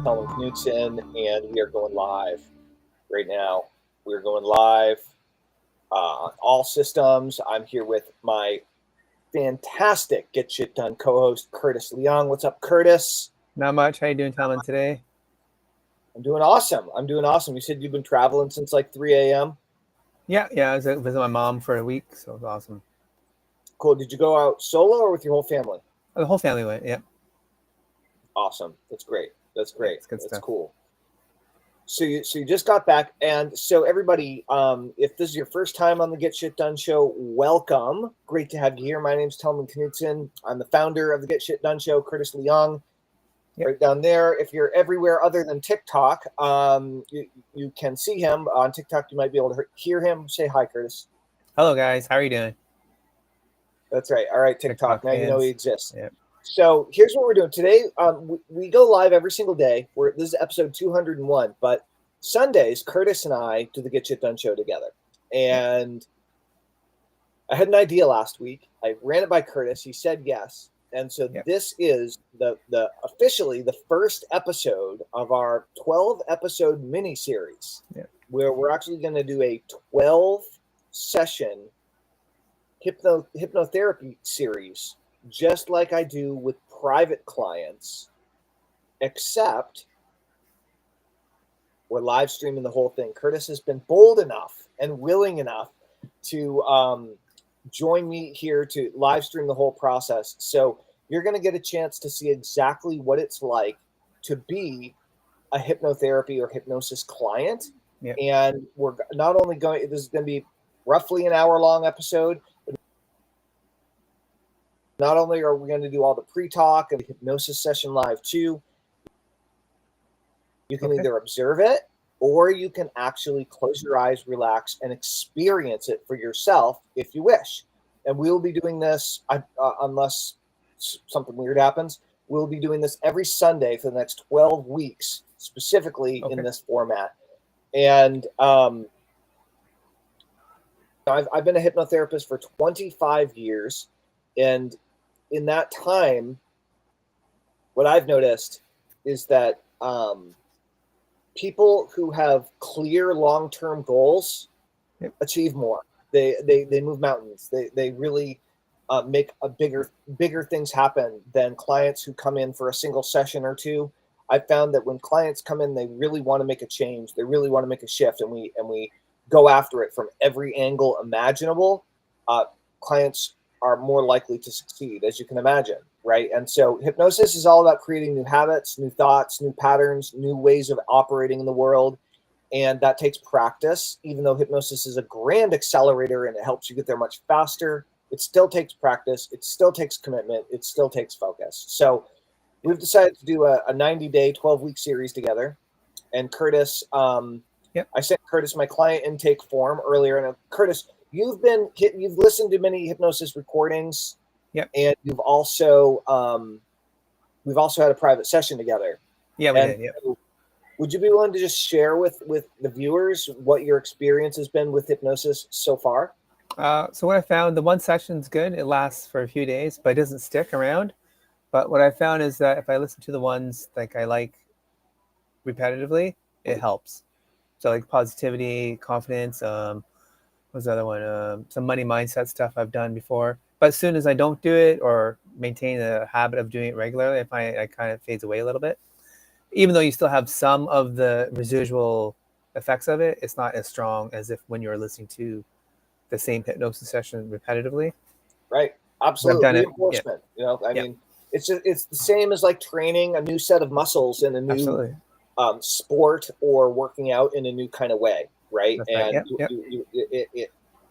Colin Knudsen, and we are going live right now. We're going live on all systems. I'm here with my fantastic Get Shit Done co-host, Curtis Leong. What's up, Curtis? Not much. How you doing, Talman, today? I'm doing awesome. You said you've been traveling since like 3 a.m.? Yeah. I was visiting my mom for a week, so it was awesome. Cool. Did you go out solo or with your whole family? The whole family went, yeah. Awesome. That's great. That's good That's stuff. cool. So you just got back, and so everybody, if this is your first time on the Get Shit Done show, welcome. Great to have you here. My name's Talman Knudsen. I'm the founder of the Get Shit Done show, Curtis Leong. Yep. Right down there. If you're everywhere other than TikTok, you can see him on TikTok. You might be able to hear him. Say hi, Curtis. Hello, guys. How are you doing? That's right. All right, TikTok. Now fans. You know he exists. Yep. So here's what we're doing today. We go live every single day. This is episode 201, but Sundays, Curtis and I do the Get Shit Done show together. And I had an idea last week. I ran it by Curtis. He said yes. And so this is the officially the first episode of our 12-episode mini-series, where we're actually going to do a 12-session hypnotherapy series, just like I do with private clients, except we're live streaming the whole thing. Curtis has been bold enough and willing enough to join me here to live stream the whole process. So you're going to get a chance to see exactly what it's like to be a hypnotherapy or hypnosis client. Yep. And we're not only this is going to be roughly an hour-long episode, but not only are we going to do all the pre-talk and the hypnosis session live too, you can either observe it or you can actually close your eyes, relax, and experience it for yourself if you wish. And we will be doing this, unless something weird happens, we'll be doing this every Sunday for the next 12 weeks, specifically in this format. And I've been a hypnotherapist for 25 years. And in that time, what I've noticed is that people who have clear long-term goals achieve more. They move mountains. They really make bigger things happen than clients who come in for a single session or two. I found that when clients come in, they really want to make a change. They really want to make a shift, and we go after it from every angle imaginable. Clients are more likely to succeed, as you can imagine, right? And so hypnosis is all about creating new habits, new thoughts, new patterns, new ways of operating in the world. And that takes practice. Even though hypnosis is a grand accelerator and it helps you get there much faster, it still takes practice. It still takes commitment. It still takes focus. So we've decided to do a 90-day, 12-week series together. And Curtis, I sent Curtis my client intake form earlier. And Curtis, you've listened to many hypnosis recordings, and we've also had a private session together. Yeah, we did. So would you be willing to just share with the viewers what your experience has been with hypnosis so far? So what I found, the one session's good. It lasts for a few days, but it doesn't stick around. But what I found is that if I listen to the ones like I like repetitively, it helps. So like positivity, confidence, what's the other one? Some money mindset stuff I've done before. But as soon as I don't do it or maintain the habit of doing it regularly, I find it kind of fades away a little bit. Even though you still have some of the residual effects of it, it's not as strong as if when you're listening to the same hypnosis session repetitively. Right. Absolutely. Reinforcement. I mean, it's the same as like training a new set of muscles in a new sport or working out in a new kind of way. Right. That's and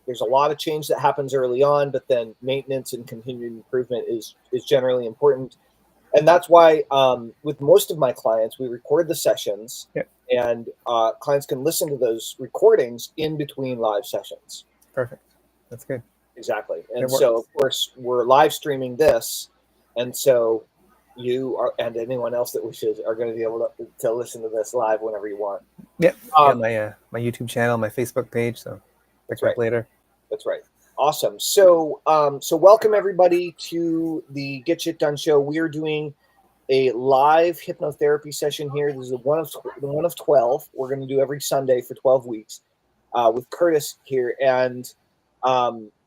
there's a lot of change that happens early on, but then maintenance and continued improvement is generally important. And that's why with most of my clients, we record the sessions and clients can listen to those recordings in between live sessions. Perfect. That's good. Exactly. And so, of course, we're live streaming this. And so you are, and anyone else that wishes, are going to be able to listen to this live whenever you want. Yep. My YouTube channel, my Facebook page. So pick it up later. That's right. Awesome. So welcome everybody to the Get Shit Done show. We are doing a live hypnotherapy session here. This is one of 12. We're going to do every Sunday for 12 weeks with Curtis here. And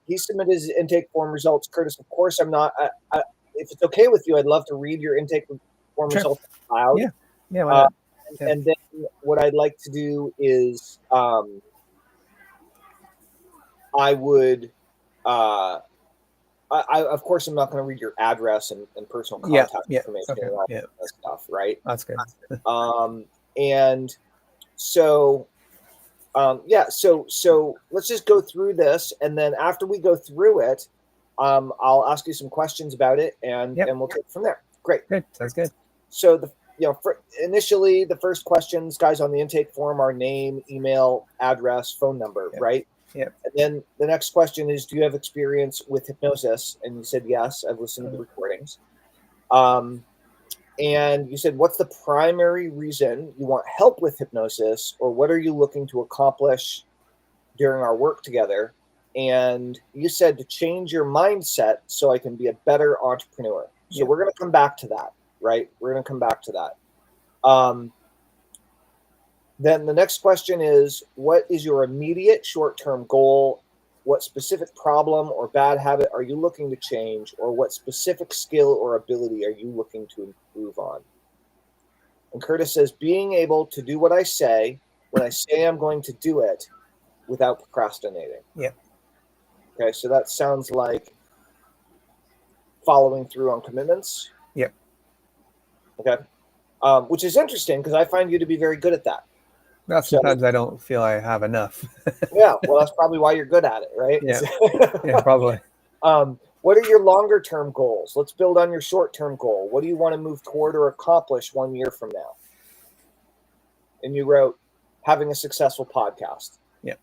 he submitted his intake form results. Curtis, of course, I'm not. If it's okay with you, I'd love to read your intake form results out loud. Yeah. Why not? And then what I'd like to do is I would. I of course I'm not going to read your address and personal contact information and all that stuff, right? That's good. And so so let's just go through this, and then after we go through it, I'll ask you some questions about it, and we'll take it from there. Great. Good. Sounds good. So initially the first questions, guys, on the intake form are name, email, address, phone number, right? Yeah. And then the next question is, do you have experience with hypnosis? And you said, yes, I've listened to the recordings. And you said, what's the primary reason you want help with hypnosis, or what are you looking to accomplish during our work together? And you said to change your mindset so I can be a better entrepreneur. So we're going to come back to that, right? We're going to come back to that. Then the next question is, what is your immediate short-term goal? What specific problem or bad habit are you looking to change? Or what specific skill or ability are you looking to improve on? And Curtis says, being able to do what I say when I say I'm going to do it without procrastinating. Yeah. Okay, so that sounds like following through on commitments. Yep. Okay. Which is interesting because I find you to be very good at that. Well, sometimes I don't feel I have enough. Yeah, well, that's probably why you're good at it, right? Yeah, probably. What are your longer term goals? Let's build on your short term goal. What do you want to move toward or accomplish 1 year from now? And you wrote having a successful podcast. Yeah.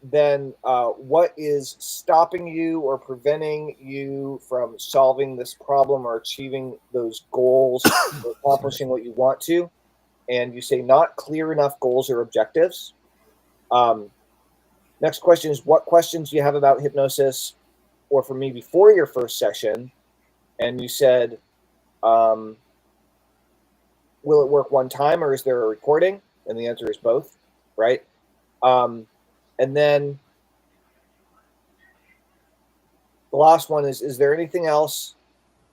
Then what is stopping you or preventing you from solving this problem or achieving those goals or accomplishing what you want to? And you say not clear enough goals or objectives. Next question is, what questions do you have about hypnosis or for me before your first session? And you said, will it work one time or is there a recording? And the answer is both, right? And then the last one is there anything else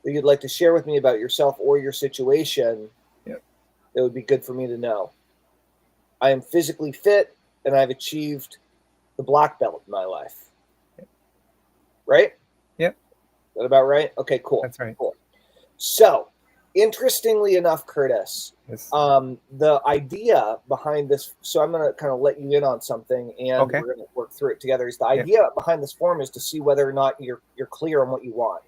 that you'd like to share with me about yourself or your situation that would be good for me to know? I am physically fit and I've achieved the black belt in my life. Right? Yep. Is that about right? Okay, cool. That's right. Cool. So, interestingly enough, Curtis, the idea behind this, so I'm going to kind of let you in on something and we're going to work through it together, is the idea behind this form is to see whether or not you're clear on what you want.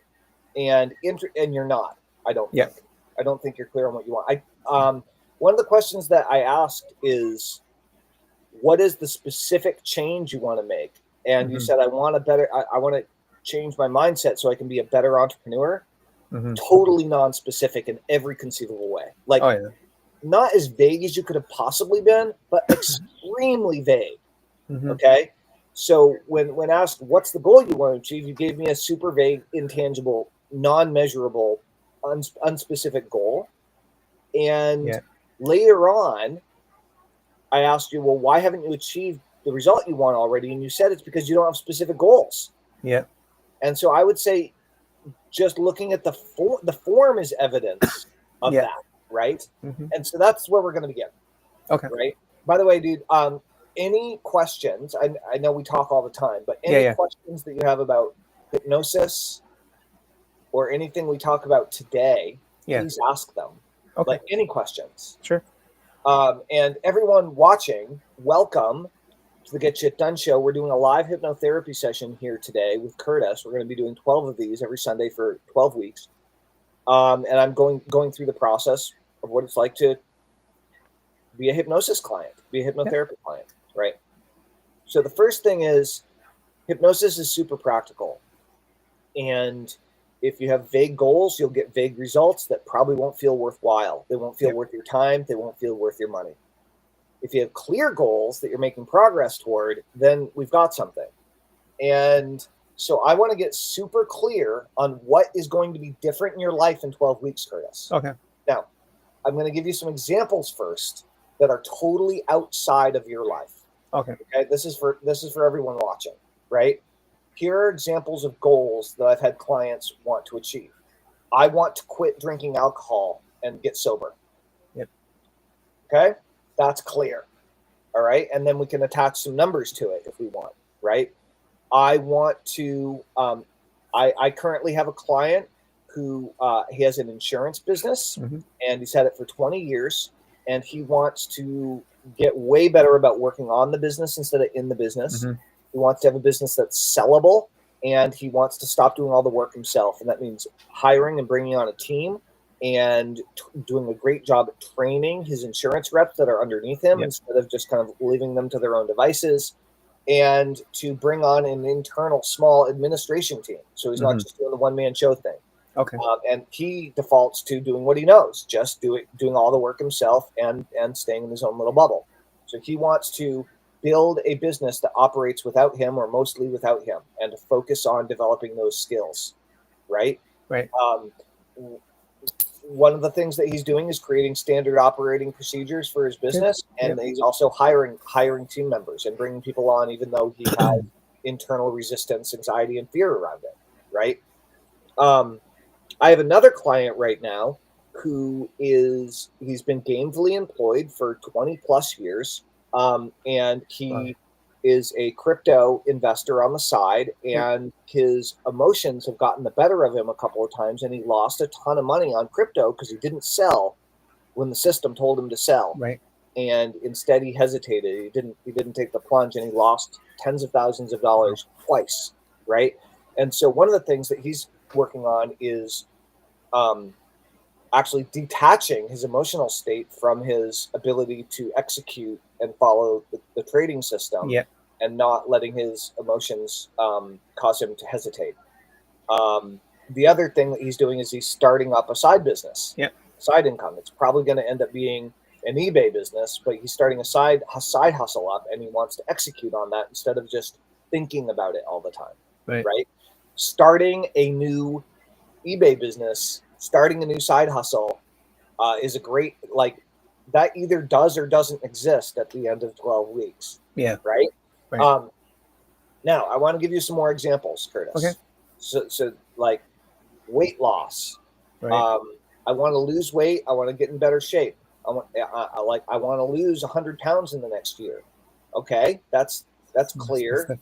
And you're not, I don't think. I don't think you're clear on what you want. One of the questions that I asked is, what is the specific change you want to make? And you said, I want to change my mindset so I can be a better entrepreneur. Totally non-specific in every conceivable way. Like, not as vague as you could have possibly been, but extremely vague. Okay. So when asked, what's the goal you want to achieve? You gave me a super vague, intangible, non-measurable, unspecific goal. And later on, I asked you, well, why haven't you achieved the result you want already? And you said it's because you don't have specific goals. Yeah. And so I would say just looking at the form is evidence of that, right? And so that's where we're going to begin. Okay. Right? By the way, dude, any questions? I know we talk all the time, but any questions that you have about hypnosis or anything we talk about today, please ask them. Okay. Like any questions. Sure. And everyone watching, welcome to the Get Shit Done show. We're doing a live hypnotherapy session here today with Curtis. We're going to be doing 12 of these every Sunday for 12 weeks. And I'm going through the process of what it's like to be a hypnosis client, be a hypnotherapy client, right? So the first thing is, hypnosis is super practical. And if you have vague goals, you'll get vague results that probably won't feel worthwhile. They won't feel worth your time. They won't feel worth your money. If you have clear goals that you're making progress toward, then we've got something. And so I want to get super clear on what is going to be different in your life in 12 weeks, Curtis. Okay. Now, I'm going to give you some examples first that are totally outside of your life. Okay. Okay. This is for everyone watching, right? Here are examples of goals that I've had clients want to achieve. I want to quit drinking alcohol and get sober. Yep. Okay. That's clear. All right. And then we can attach some numbers to it if we want, right? I want to, I currently have a client who he has an insurance business, and he's had it for 20 years, and he wants to get way better about working on the business instead of in the business. He wants to have a business that's sellable, and he wants to stop doing all the work himself. And that means hiring and bringing on a team and doing a great job at training his insurance reps that are underneath him instead of just kind of leaving them to their own devices, and to bring on an internal small administration team. So he's not just doing the one-man show thing. Okay. And he defaults to doing what he knows, just doing all the work himself and staying in his own little bubble. So he wants to build a business that operates without him or mostly without him, and to focus on developing those skills, right? Right. One of the things that he's doing is creating standard operating procedures for his business, and he's also hiring team members and bringing people on, even though he has internal resistance, anxiety, and fear around it, right? I have another client right now who he's been gainfully employed for 20 plus years, and he is a crypto investor on the side, and his emotions have gotten the better of him a couple of times, and he lost a ton of money on crypto because he didn't sell when the system told him to sell. Right. And instead he hesitated. He didn't take the plunge, and he lost tens of thousands of dollars twice. Right. And so one of the things that he's working on is actually detaching his emotional state from his ability to execute and follow the trading system, and not letting his emotions cause him to hesitate. The other thing that he's doing is he's starting up a side business, side income. It's probably going to end up being an eBay business, but he's starting a side hustle up, and he wants to execute on that instead of just thinking about it all the time. Right? Starting a new eBay business, starting a new side hustle is a great, that either does or doesn't exist at the end of 12 weeks. Right. Now I want to give you some more examples, Curtis. Okay. So like weight loss. I want to lose weight. I want to get in better shape. I want to lose 100 pounds in the next year. Okay. That's clear.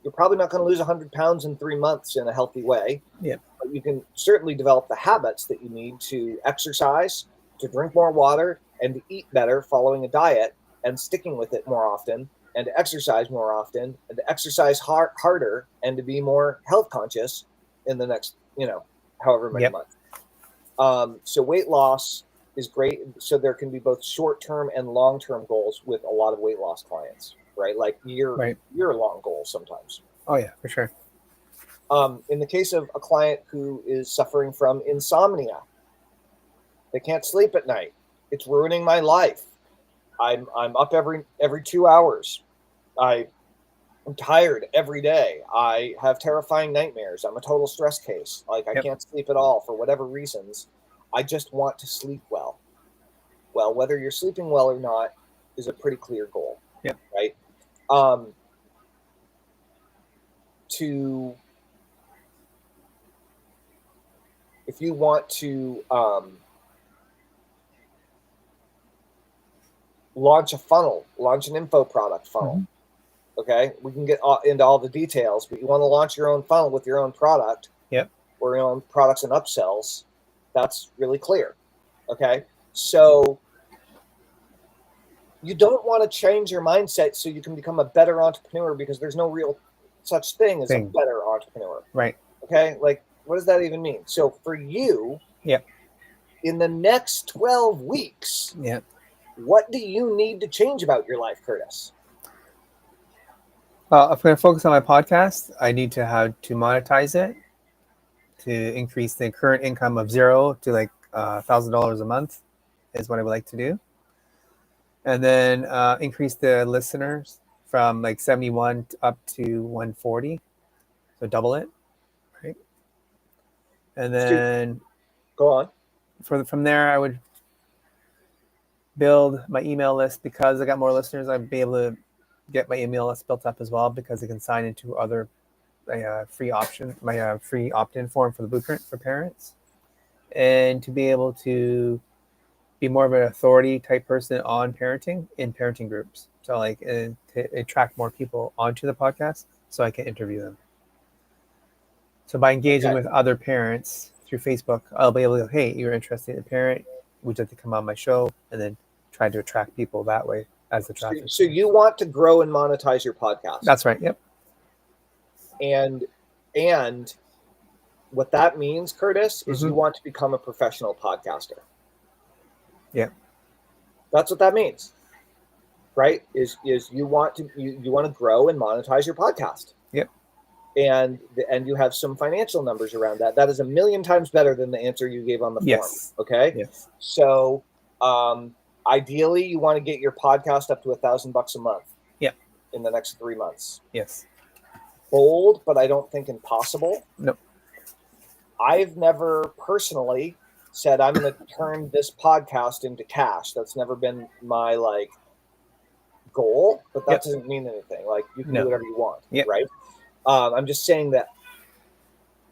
You're probably not going to lose 100 pounds in 3 months in a healthy way. But you can certainly develop the habits that you need to exercise, to drink more water, and to eat better following a diet and sticking with it more often, and to exercise more often, and to exercise harder, and to be more health conscious in the next, however many months. So weight loss is great. So there can be both short-term and long-term goals with a lot of weight loss clients, right? Like year-long goals sometimes. Oh yeah, for sure. In the case of a client who is suffering from insomnia, they can't sleep at night. It's ruining my life. I'm up every 2 hours. I'm tired every day. I have terrifying nightmares. I'm a total stress case. I can't sleep at all for whatever reasons. I just want to sleep well. Well, whether you're sleeping well or not is a pretty clear goal. Right. If you want to launch an info product funnel. Okay, we can get into all the details, but you want to launch your own funnel with your own product, or your own products and upsells. That's really clear. Okay, so you don't want to change your mindset so you can become a better entrepreneur, because there's no real such thing as a better entrepreneur. Right. Okay, what does that even mean? So for you, in the next 12 weeks, what do you need to change about your life, Curtis? Well, if I'm going to focus on my podcast, I need to monetize it to increase the current income of $0 to $1,000 a month is what I would like to do. And then increase the listeners from like 71 up to 140, so double it, right? And then go on. From there, I would build my email list. Because I got more listeners, I'd be able to get my email list built up as well, because they can sign into other free opt-in form for the blueprint for parents, and to be able to be more of an authority type person on parenting in parenting groups. So like to attract more people onto the podcast so I can interview them. So by engaging with other parents through Facebook, I'll be able to, hey, you're interested in a parent, would you like to come on my show? And then try to attract people that way as the traffic. So you want to grow and monetize your podcast. That's right. Yep. And what that means, Curtis, is you want to become a professional podcaster. Yeah. That's what that means. Right? Is you want to grow and monetize your podcast. Yep. And you have some financial numbers around that. That is a million times better than the answer you gave on the form. Okay. Yes. So ideally you want to get your podcast up to $1,000 a month. Yep. In the next 3 months. Yes. Bold, but I don't think impossible. Nope. I've never personally said I'm going to turn this podcast into cash. That's never been my goal, but that doesn't mean anything. Like you can do whatever you want, right? I'm just saying that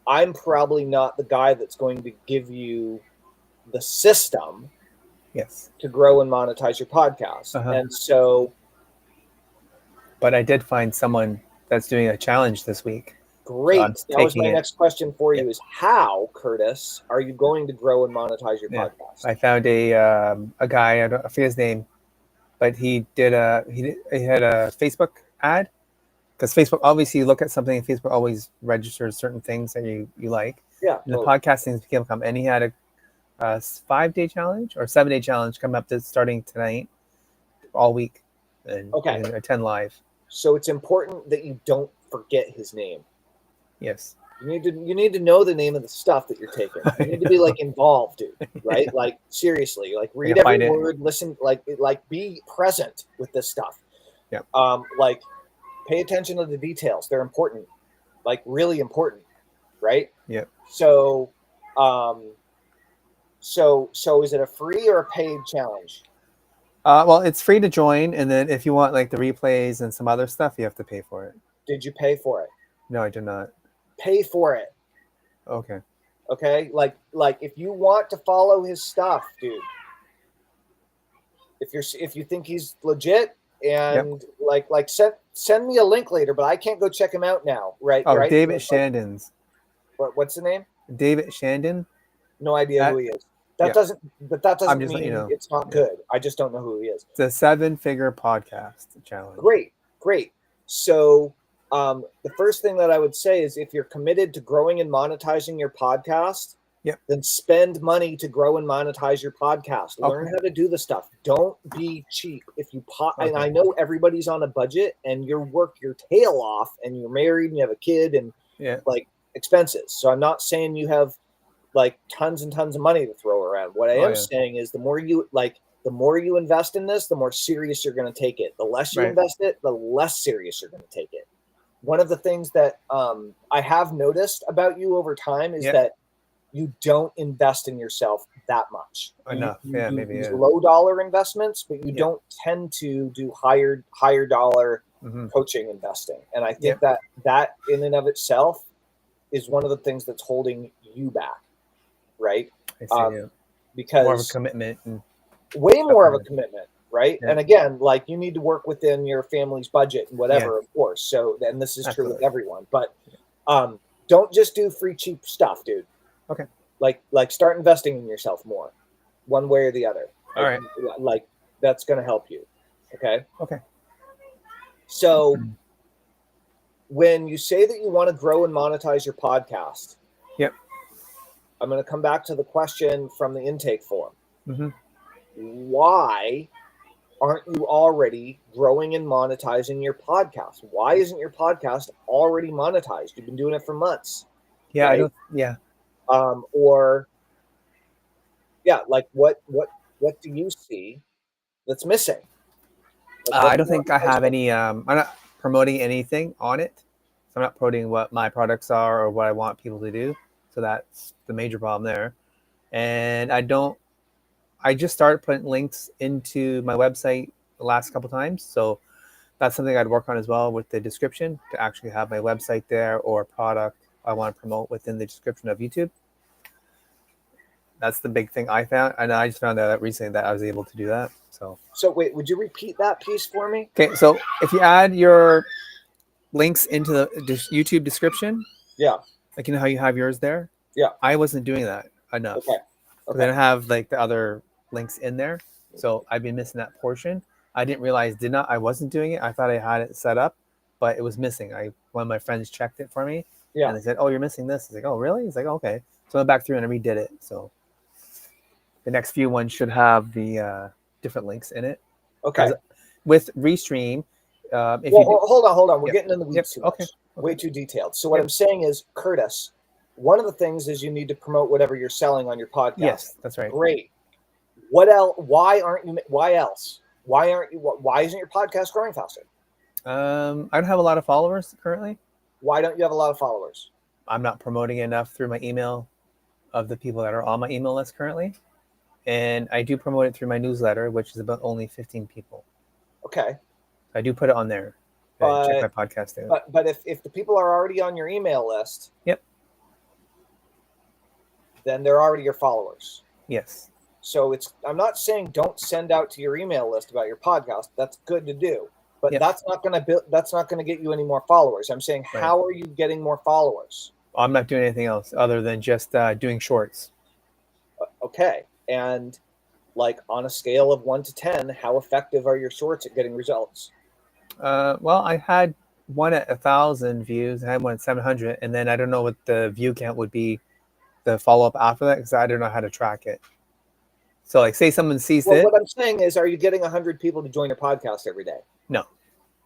I'm probably not the guy that's going to give you the system to grow and monetize your podcast. And so, but I did find someone that's doing a challenge this week. Great. So that was my next question for you is how, Curtis, are you going to grow and monetize your podcast? I found a guy, I forget his name, but he had a Facebook ad, because Facebook, obviously you look at something and Facebook always registers certain things that you like. Yeah. And the podcasting became come, and he had a 5-day challenge or 7-day challenge coming up to starting tonight, all week, and attend live. So it's important that you don't forget his name. Yes. You need to know the name of the stuff that you're taking. You need to be involved, dude. Right? Like seriously, read every word, listen, be present with this stuff. Yeah. Pay attention to the details. They're important, really important, right? Yeah. So, so is it a free or a paid challenge? Well, it's free to join, and then if you want the replays and some other stuff, you have to pay for it. Did you pay for it? No, I did not. Pay for it. Okay. Okay. If you want to follow his stuff, dude. If you think he's legit and send me a link later, but I can't go check him out now. Right. Oh, right? David Shandon's. What's the name? David Shandon. No idea who he is. That doesn't mean it's not good. I just don't know who he is. It's a 7-figure podcast challenge. Great. So the first thing that I would say is if you're committed to growing and monetizing your podcast, then spend money to grow and monetize your podcast. Learn how to do the stuff. Don't be cheap. If you and I know everybody's on a budget and you work your tail off and you're married and you have a kid and expenses. So I'm not saying you have tons and tons of money to throw around. What I am saying is the more you invest in this, the more serious you're going to take it. The less you invest it, the less serious you're going to take it. One of the things that I have noticed about you over time is that you don't invest in yourself that much. Enough. You use low dollar investments, but you don't tend to do higher dollar coaching investing. And I think that in and of itself is one of the things that's holding you back. Right. I see, because more of a commitment way more of a commitment. Right. And again, you need to work within your family's budget and whatever, of course. So, and this is true with everyone, but don't just do free, cheap stuff, dude. Okay. Start investing in yourself more, one way or the other. All right. That's going to help you. Okay. Okay. So when you say that you want to grow and monetize your podcast, I'm going to come back to the question from the intake form. Why aren't you already growing and monetizing your podcast? Why isn't your podcast already monetized? You've been doing it for months. Yeah. Right? What do you see that's missing? I don't think I have any. I'm not promoting anything on it. So I'm not promoting what my products are or what I want people to do. So that's the major problem there. And I don't. I just started putting links into my website the last couple times. So that's something I'd work on as well with the description to actually have my website there or a product I want to promote within the description of YouTube. That's the big thing I found, and I just found out recently that I was able to do that. So wait, would you repeat that piece for me? okay, so if you add your links into the YouTube description, Yeah. like you know how you have yours there, Yeah. I wasn't doing that enough. Okay. Because I don't have like the other links in there, so I've been missing that portion. I didn't realize I wasn't doing it. I thought I had it set up, but it was missing. One of my friends checked it for me, Yeah. and they said, "Oh, you're missing this." It's like, "Oh, really?" It's like, "Okay." So I went back through and I redid it. So the next few ones should have the different links in it. Okay. With Restream, hold on. We're getting in the weeds too much. Okay. Way too detailed. So what I'm saying is, Curtis, one of the things is you need to promote whatever you're selling on your podcast. Yes, that's right. Great. What else? Why aren't you? Why else? Why aren't you? Why isn't your podcast growing faster? I don't have a lot of followers currently. Why don't you have a lot of followers? I'm not promoting enough through my email of the people that are on my email list currently. And I do promote it through my newsletter, which is about only 15 people. Okay. I do put it on there. Check my podcast out. But if the people are already on your email list, yep, then they're already your followers. Yes. So I'm not saying don't send out to your email list about your podcast. That's good to do. But that's not going to get you any more followers. I'm saying, how are you getting more followers? I'm not doing anything else other than just doing shorts. Okay. And like on a scale of 1 to 10, how effective are your shorts at getting results? Well, I had one at 1,000 views. I had one at 700. And then I don't know what the view count would be, the follow-up after that, because I don't know how to track it. So like say someone sees it. What I'm saying is, are you getting 100 people to join your podcast every day? No.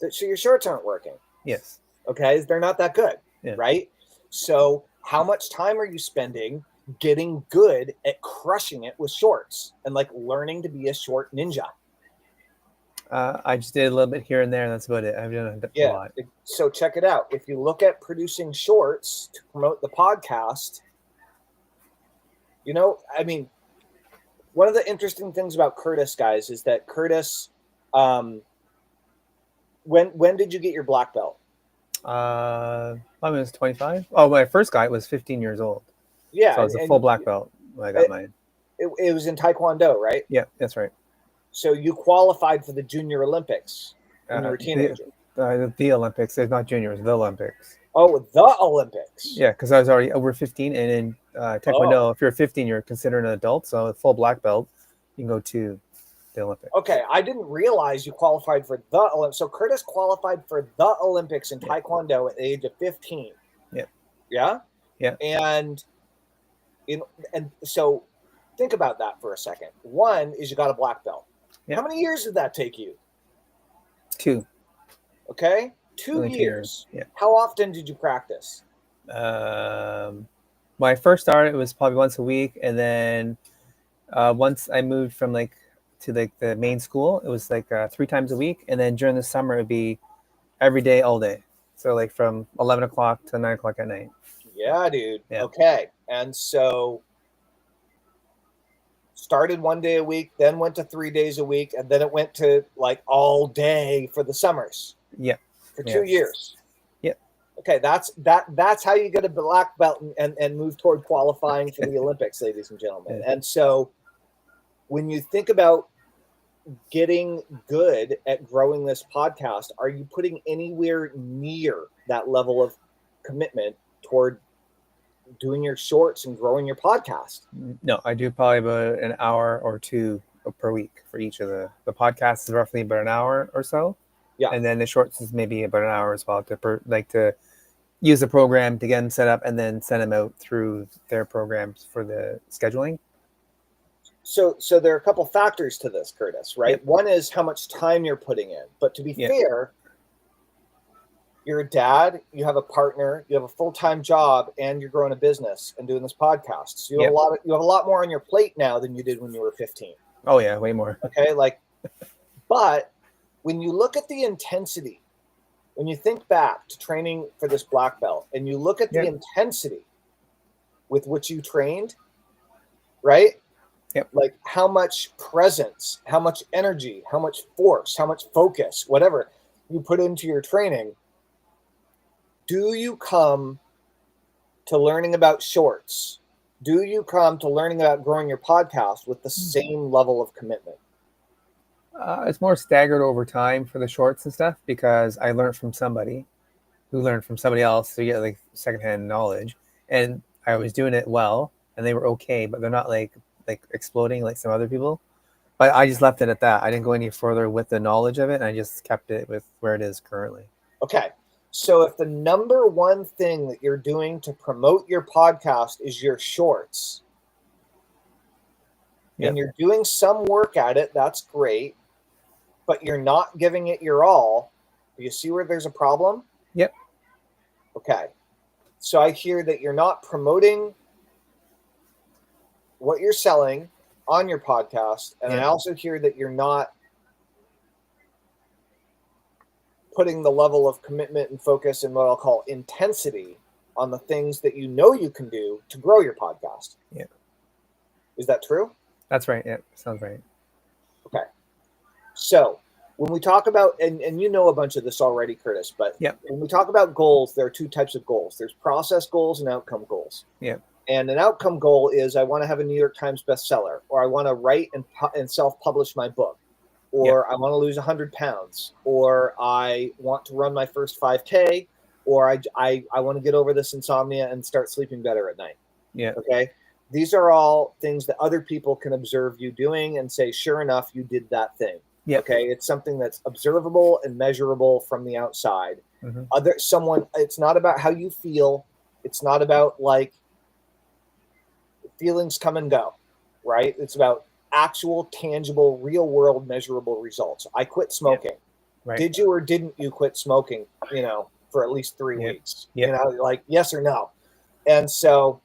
So your shorts aren't working. Yes. Okay. They're not that good. Yeah. Right. So how much time are you spending getting good at crushing it with shorts and like learning to be a short ninja? I just did a little bit here and there. And that's about it. I've done a lot. So check it out. If you look at producing shorts to promote the podcast, I mean, one of the interesting things about Curtis, guys, is that Curtis, when did you get your black belt? I was 25. Oh, my first guy was 15 years old. Yeah. So I was a full black belt when I got mine. It was in Taekwondo, right? Yeah, that's right. So you qualified for the Junior Olympics when you were a teenager. The Olympics. It's not juniors, the Olympics. Oh, the Olympics. Yeah, because I was already over 15. And in Taekwondo, if you're 15, you're considered an adult. So a full black belt, you can go to the Olympics. Okay, I didn't realize you qualified for the Olympics. So Curtis qualified for the Olympics in Taekwondo at the age of 15. Yeah. Yeah? Yeah. And so think about that for a second. One is you got a black belt. Yeah. How many years did that take you? 2. Okay? 2 years. Yeah. How often did you practice? When I first started, it was probably once a week. And then once I moved from to the main school, it was 3 times a week. And then during the summer, it'd be every day, all day. So from 11 o'clock to 9 o'clock at night. Yeah, dude. Yeah. Okay. And so started 1 day a week, then went to 3 days a week, and then it went to all day for the summers. Yeah. For 2 years. Yep. Okay, that's how you get a black belt and move toward qualifying for the Olympics, ladies and gentlemen. And so when you think about getting good at growing this podcast, are you putting anywhere near that level of commitment toward doing your shorts and growing your podcast? No, I do probably about an hour or 2 per week for each of the podcasts is roughly about an hour or so. Yeah. And then the shorts is maybe about an hour as well to use the program to get them set up and then send them out through their programs for the scheduling. So there are a couple factors to this, Curtis, right? Yep. One is how much time you're putting in. But to be fair, you're a dad, you have a partner, you have a full-time job, and you're growing a business and doing this podcast. So you have a lot more on your plate now than you did when you were 15. Oh yeah, way more. Okay, but when you look at the intensity, when you think back to training for this black belt and you look at the intensity with which you trained, right? Yep. Like how much presence, how much energy, how much force, how much focus, whatever you put into your training, do you come to learning about shorts? Do you come to learning about growing your podcast with the same level of commitment? It's more staggered over time for the shorts and stuff because I learned from somebody who learned from somebody else to get like secondhand knowledge, and I was doing it well, and they were okay, but they're not like exploding like some other people. But I just left it at that. I didn't go any further with the knowledge of it, and I just kept it with where it is currently. Okay. So if the number one thing that you're doing to promote your podcast is your shorts, and you're doing some work at it, that's great, but you're not giving it your all, do you see where there's a problem? Yep. Okay. So I hear that you're not promoting what you're selling on your podcast, and I also hear that you're not putting the level of commitment and focus and what I'll call intensity on the things that you know you can do to grow your podcast. Yeah. Is that true? That's right. Yeah. Sounds right. Okay. So when we talk about, and you know a bunch of this already, Curtis, but when we talk about goals, there are two types of goals. There's process goals and outcome goals. Yeah. And an outcome goal is I want to have a New York Times bestseller, or I want to write and self-publish my book, or I want to lose 100 pounds, or I want to run my first 5K, or I want to get over this insomnia and start sleeping better at night. Yeah. Okay. These are all things that other people can observe you doing and say, sure enough, you did that thing. Yeah. Okay. It's something that's observable and measurable from the outside. Mm-hmm. It's not about how you feel. It's not about like feelings come and go, right? It's about actual, tangible, real world, measurable results. I quit smoking. Right. Did you or didn't you quit smoking, for at least 3 weeks? Like yes or no. And so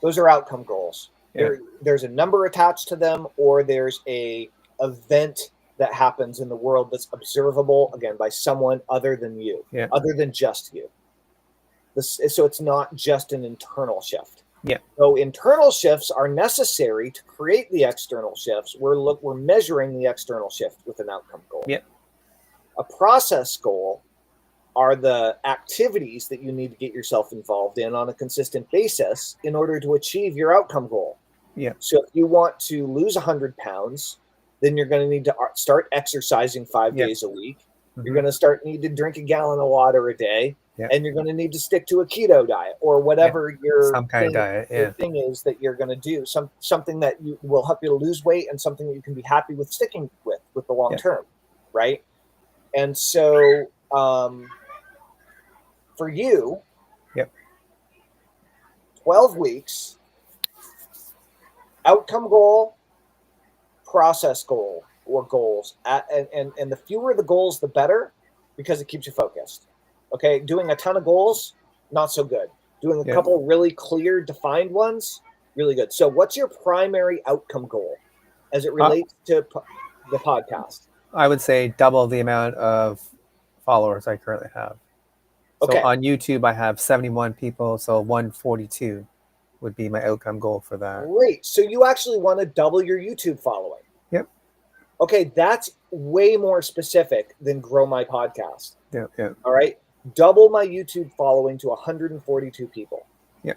those are outcome goals. There's a number attached to them, or there's a event that happens in the world that's observable, again, by someone other than you, other than just you. So it's not just an internal shift. Yeah. So internal shifts are necessary to create the external shifts. We're measuring the external shift with an outcome goal. Yeah. A process goal are the activities that you need to get yourself involved in on a consistent basis in order to achieve your outcome goal. Yeah. So if you want to lose 100 pounds, then you're going to need to start exercising 5 days a week. Mm-hmm. You're going to need to drink a gallon of water a day. Yeah. And you're going to need to stick to a keto diet or whatever your thing is that you're going to do. Something that will help you to lose weight and something that you can be happy with sticking with the long term, right? And so for you, 12 weeks, outcome goal, process goal or goals. And the fewer the goals, the better, because it keeps you focused. Okay, doing a ton of goals, not so good. Doing a couple really clear, defined ones, really good. So what's your primary outcome goal as it relates to the podcast? I would say double the amount of followers I currently have. So on YouTube, I have 71 people, so 142 would be my outcome goal for that. Great. So you actually want to double your YouTube following. Yep. Okay, that's way more specific than grow my podcast. Yeah. All right. Double my YouTube following to 142 people. Yeah.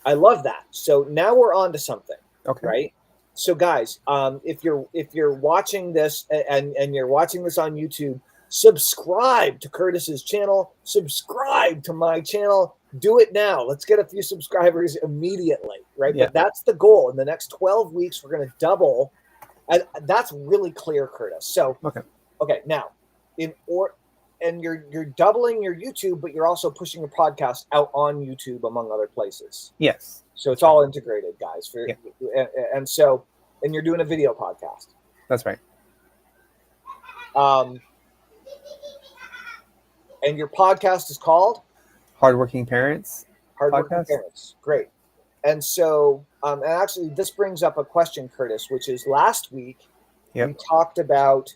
I love that. So now we're on to something. Okay. Right. So guys, if you're watching this and you're watching this on YouTube, subscribe to Curtis's channel, subscribe to my channel. Do it now. Let's get a few subscribers immediately. Right. Yeah. But that's the goal. In the next 12 weeks, we're going to double. And that's really clear, Curtis. So, okay. Now, and you're doubling your YouTube, but you're also pushing your podcast out on YouTube, among other places. Yes. So it's all integrated, guys. And you're doing a video podcast. That's right. And your podcast is called Hardworking Parents. Hardworking Parents. Great. And so, and actually, this brings up a question, Curtis, which is last week Yep. we talked about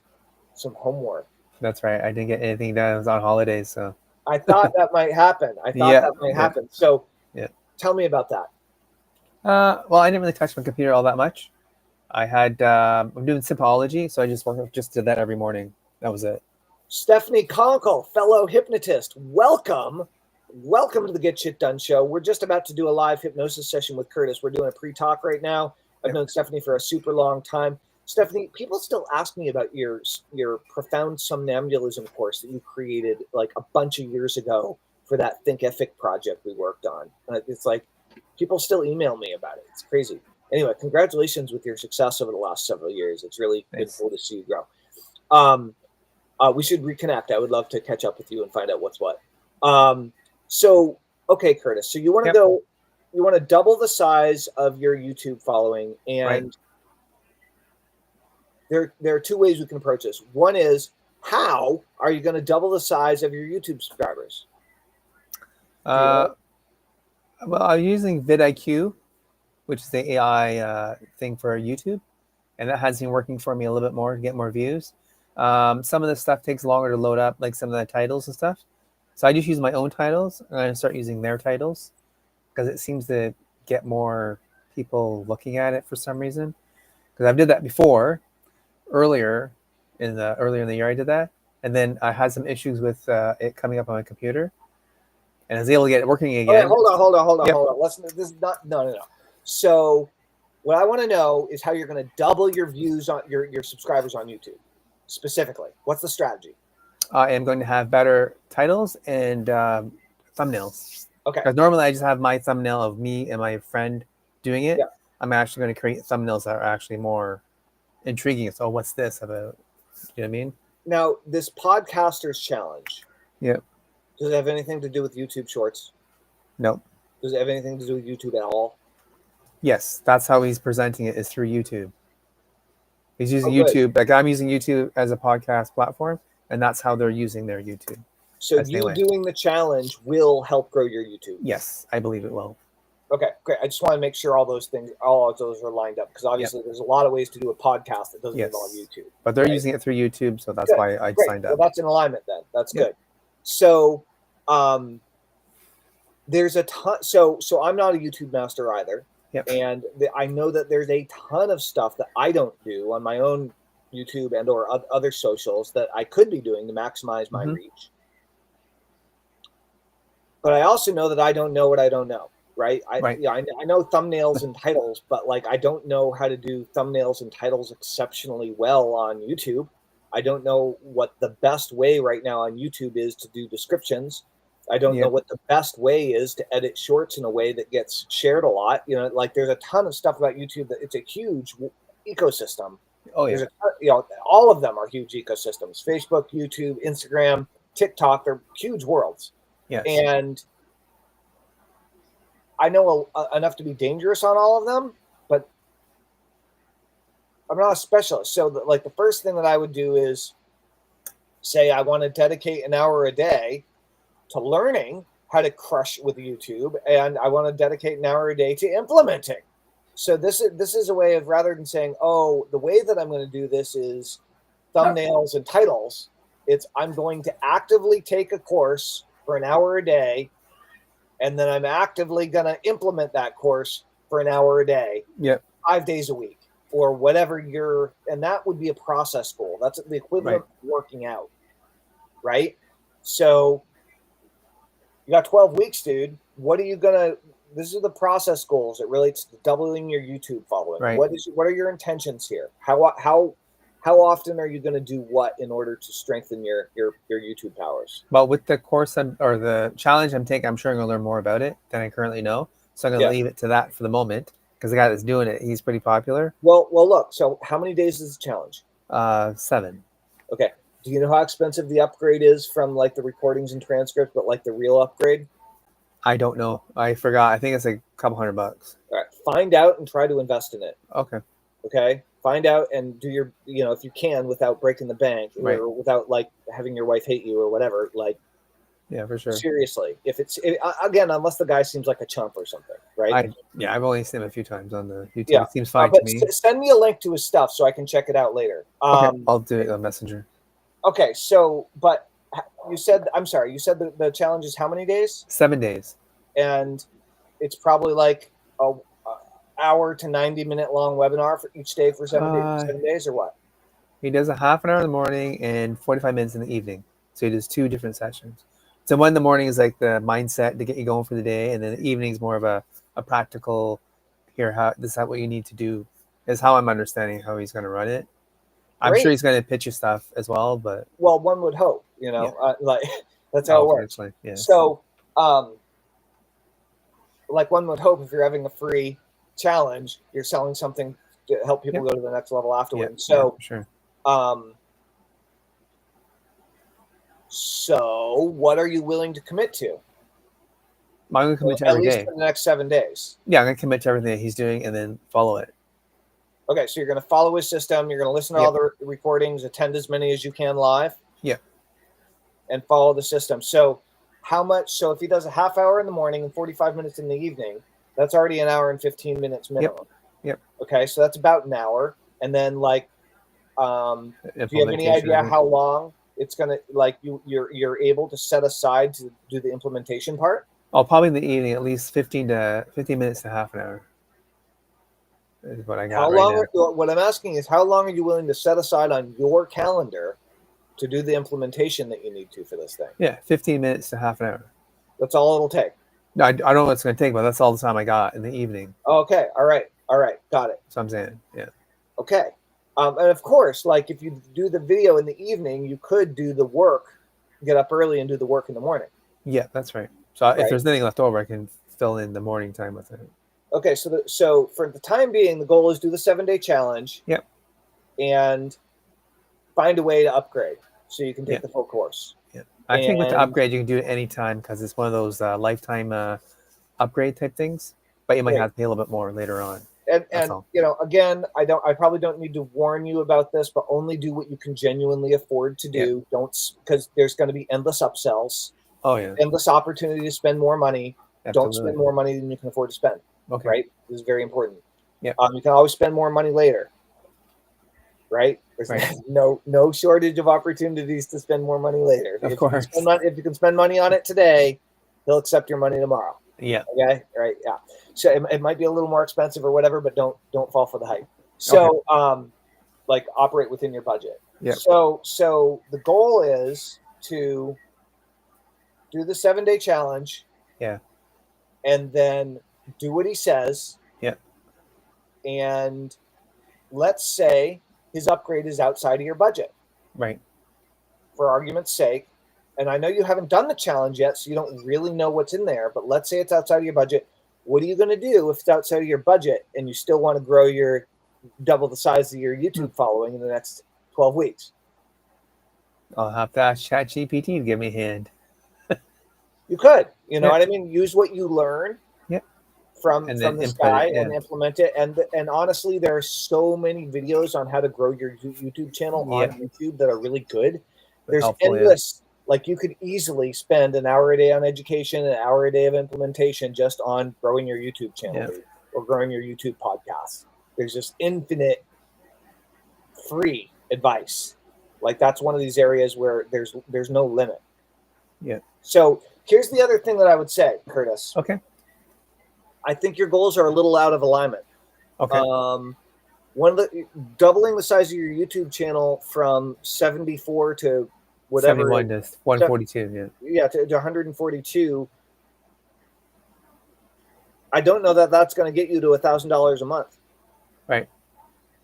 some homework. That's right. I didn't get anything done. I was on holidays, so I thought that might happen. yeah. So Yeah. tell me about that. Well, I didn't really touch my computer all that much. I had I'm doing sympology, so I just did that every morning. That was it. Stephanie Conkle, fellow hypnotist, welcome. Welcome to the Get Shit Done show. We're just about to do a live hypnosis session with Curtis. We're doing a pre-talk right now. I've known Stephanie for a super long time. Stephanie, people still ask me about your profound somnambulism course that you created like a bunch of years ago for that Thinkific project we worked on. It's like people still email me about it. It's crazy. Anyway, congratulations with your success over the last several years. It's really been cool to see you grow. We should reconnect. I would love to catch up with you and find out what's what. So, okay, Curtis. So you want to go, you want to double the size of your YouTube following, and there are two ways we can approach this. One is, how are you going to double the size of your YouTube subscribers? Well, I'm using vidIQ, which is the AI thing for YouTube, and that has been working for me a little bit more to get more views. Some of the stuff takes longer to load up, like some of the titles and stuff. So I just use my own titles, and I start using their titles because it seems to get more people looking at it for some reason. Because I've did that before, earlier in the year I did that, and then I had some issues with it coming up on my computer, and I was able to get it working again. Okay, hold on. This is not no. So, what I want to know is how you're going to double your views on your subscribers on YouTube, specifically. What's the strategy? I am going to have better titles and thumbnails. Okay. Because normally I just have my thumbnail of me and my friend doing it. Yeah. I'm actually going to create thumbnails that are actually more intriguing. So, what's this about? You know what I mean? Now, this podcasters challenge. Yep. Does it have anything to do with YouTube Shorts? Nope. Does it have anything to do with YouTube at all? Yes, that's how he's presenting it, is through YouTube. He's using YouTube. Like, I'm using YouTube as a podcast platform, and that's how they're using their YouTube. So you doing the challenge will help grow your YouTube? Yes, I believe it will. Okay, great. I just want to make sure all of those are lined up, because obviously there's a lot of ways to do a podcast that doesn't involve YouTube. But they're using it through YouTube, so that's why I signed up. Well, that's in alignment then. That's good. So there's a ton. So I'm not a YouTube master either. Yep. And I know that there's a ton of stuff that I don't do on my own YouTube and or other socials that I could be doing to maximize my reach. But I also know that I don't know what I don't know, right? I know thumbnails and titles, but like I don't know how to do thumbnails and titles exceptionally well on YouTube. I don't know what the best way right now on YouTube is to do descriptions. I don't know what the best way is to edit shorts in a way that gets shared a lot. You know, like there's a ton of stuff about YouTube that it's a huge ecosystem. Oh yeah. All of them are huge ecosystems. Facebook, YouTube, Instagram, TikTok, they're huge worlds. Yes. And I know enough to be dangerous on all of them, but I'm not a specialist. So the first thing that I would do is say I want to dedicate an hour a day to learning how to crush with YouTube, and I want to dedicate an hour a day to implementing. So this is a way of, rather than saying, oh, the way that I'm going to do this is thumbnails and titles, it's I'm going to actively take a course for an hour a day, and then I'm actively going to implement that course for an hour a day, 5 days a week, or whatever and that would be a process goal. That's the equivalent of working out, right? So you got 12 weeks, dude. What are you this is the process goals. It relates to doubling your YouTube following. Right. What are your intentions here? How often are you going to do what in order to strengthen your YouTube powers? Well, with the course or the challenge I'm taking, I'm sure I'm going to learn more about it than I currently know. So I'm going to leave it to that for the moment, because the guy that's doing it, he's pretty popular. Well, look. So how many days is the challenge? 7. Okay. Do you know how expensive the upgrade is from like the recordings and transcripts, but like the real upgrade? I don't know. I forgot. I think it's like a couple $100. All right. Find out and try to invest in it. Okay. Okay. Find out and do your, if you can, without breaking the bank or without like having your wife hate you or whatever, like Yeah, for sure. Seriously, again, unless the guy seems like a chump or something, right? I've only seen him a few times on the YouTube. Yeah, It seems fine but to me. send me a link to his stuff so I can check it out later. Okay, I'll do it on Messenger. Okay, so but you said the challenge is how many days? 7 days. And it's probably like a hour to 90-minute long webinar for each day for 7 days, or what? He does a half an hour in the morning and 45 minutes in the evening. So he does 2 different sessions. So one in the morning is like the mindset to get you going for the day, and then the evening is more of a practical. This is what you need to do. Is how I'm understanding how he's going to run it. I'm Great. sure he's going to pitch you stuff as well, but one would hope, like that's how it works. Yes. So, like one would hope, if you're having a free challenge, you're selling something to help people go to the next level afterwards. So, sure. So what are you willing to commit to? I'm going to commit to every day. At least for the next 7 days. Yeah, I'm going to commit to everything that he's doing and then follow it. Okay, so you're going to follow his system. You're going to listen to all the recordings, attend as many as you can live. Yeah. And follow the system. So how much? So if he does a half hour in the morning and 45 minutes in the evening, that's already an hour and 15 minutes minimum. Yep. Okay, so that's about an hour. And then do you have any idea how long it's going to, like, you're able to set aside to do the implementation part? Oh, probably in the evening, at least 15 minutes to half an hour. Is what I got. How long? What I'm asking is, how long are you willing to set aside on your calendar to do the implementation that you need to for this thing? Yeah, 15 minutes to half an hour. That's all it'll take. No, I don't know what it's going to take, but that's all the time I got in the evening. Okay. All right. Got it. So I'm saying, yeah. Okay. And of course, like if you do the video in the evening, you could do the work, get up early and do the work in the morning. Yeah, that's right. So if there's anything left over, I can fill in the morning time with it. Okay. So for the time being, the goal is do the 7-day challenge. Yep. And find a way to upgrade so you can take the full course. Yeah. I think with the upgrade, you can do it anytime because it's one of those lifetime upgrade type things, but you might have to pay a little bit more later on. And again, I probably don't need to warn you about this, but only do what you can genuinely afford to do. Don't, because there's going to be endless upsells. Oh yeah. Endless opportunity to spend more money. Absolutely. Don't spend more money than you can afford to spend. Okay. Right? This is very important. Yeah. You can always spend more money later. Right? There's no shortage of opportunities to spend more money later. Of course. If you can spend money on it today, he'll accept your money tomorrow. Yeah. Okay. Right. Yeah. So it might be a little more expensive or whatever, but don't fall for the hype. So like operate within your budget. Yeah. So the goal is to do the 7-day challenge. Yeah. And then do what he says. Yeah. And let's say his upgrade is outside of your budget. Right. For argument's sake. And I know you haven't done the challenge yet, so you don't really know what's in there. But let's say it's outside of your budget. What are you going to do if it's outside of your budget and you still want to grow double the size of your YouTube following in the next 12 weeks? I'll have to ask ChatGPT to give me a hand. You could. You know what I mean? Use what you learn from this guy and implement it. And honestly, there are so many videos on how to grow your YouTube channel on YouTube that are really good. There's endless. Like you could easily spend an hour a day on education, an hour a day of implementation just on growing your YouTube channel or growing your YouTube podcast. There's just infinite free advice. Like that's one of these areas where there's no limit. Yeah. So here's the other thing that I would say, Curtis. Okay. I think your goals are a little out of alignment. Okay. Doubling the size of your YouTube channel from 74 to whatever 71 to 142, to 142. I don't know that that's going to get you to $1,000 a month. Right.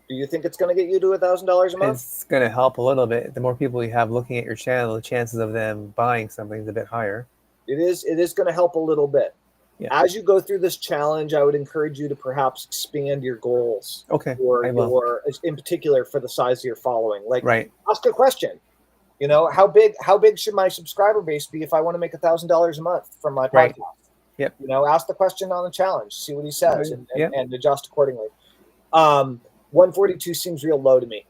Do you think it's going to get you to $1,000 a month? It's going to help a little bit. The more people you have looking at your channel, the chances of them buying something is a bit higher. It is going to help a little bit. Yeah. As you go through this challenge, I would encourage you to perhaps expand your goals. Okay. Or in particular for the size of your following. Like, ask a question. You know, how big should my subscriber base be if I want to make $1,000 a month from my podcast? Yep. You know, ask the question on the challenge, see what he says, and adjust accordingly. 142 seems real low to me.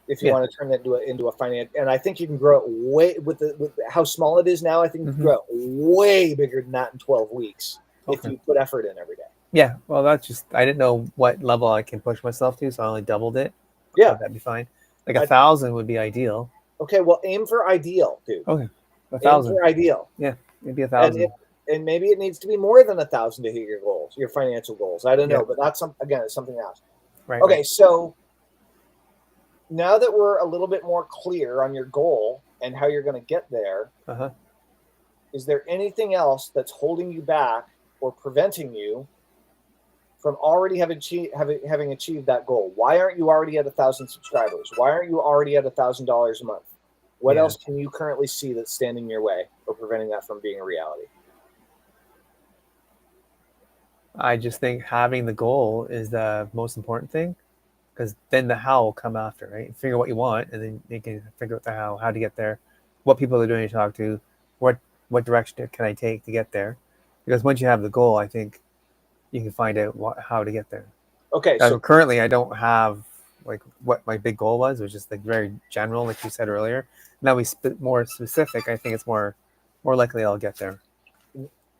if you want to turn that into a finance. And I think you can grow it way with how small it is now. I think you can grow it way bigger than that in 12 weeks if you put effort in every day. Yeah, well, that's just, I didn't know what level I can push myself to, so I only doubled it. Yeah, that'd be fine. Like 1,000 would be ideal. Okay, well, aim for ideal, dude. Okay, 1,000. Aim for ideal. Yeah, maybe 1,000. And maybe it needs to be more than 1,000 to hit your goals, your financial goals. I don't know, but that's it's something else. Right. Okay, so now that we're a little bit more clear on your goal and how you're going to get there, is there anything else that's holding you back or preventing you from already having achieved that goal? Why aren't you already at 1,000 subscribers? Why aren't you already at $1,000 a month? What else can you currently see that's standing in your way or preventing that from being a reality? I just think having the goal is the most important thing, because then the how will come after, right? Figure what you want, and then you can figure out the how to get there, what people are doing to talk to, what direction can I take to get there. Because once you have the goal, I think you can find out how to get there. Okay. So currently I don't have like what my big goal was. It was just like very general, like you said earlier. Now we more specific. I think it's more likely I'll get there.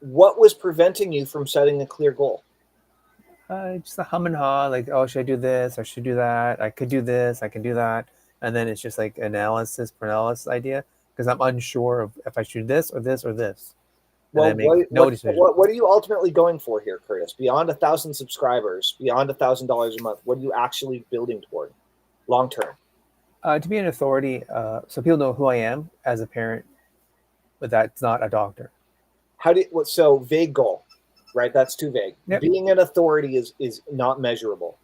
What was preventing you from setting a clear goal? Just a hum and haw, like, oh, should I do this? I should do that. I could do this. I can do that. And then it's just like paralysis idea, because I'm unsure of if I should do this or this or this. Well, what are you ultimately going for here, Curtis? Beyond 1,000 subscribers, beyond $1,000 a month, what are you actually building toward long term? To be an authority, so people know who I am as a parent, but that's not a doctor. So vague goal, right? That's too vague. Yep. Being an authority is not measurable.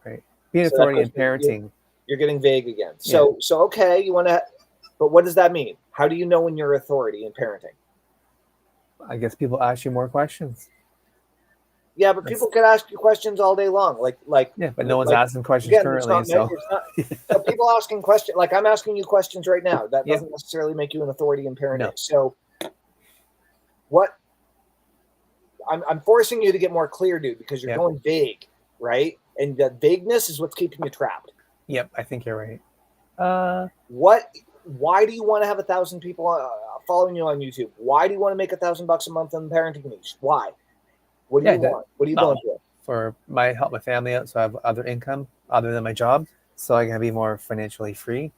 Right. Being an authority in parenting. You're getting vague again. So okay, you want to, but what does that mean? How do you know when you're authority in parenting? I guess people ask you more questions. Yeah, but people can ask you questions all day long. But no one's asking questions currently. So people asking questions, like I'm asking you questions right now. That doesn't necessarily make you an authority in parenting. No. So what I'm forcing you to get more clear, dude, because you're going vague, right? And the vagueness is what's keeping you trapped. Yep, I think you're right. Why do you want to have 1,000 people following you on YouTube? Why do you want to make $1,000 a month on the parenting niche? Why? What do you want? What are you going for? Help my family out, so I have other income other than my job, so I can be more financially free.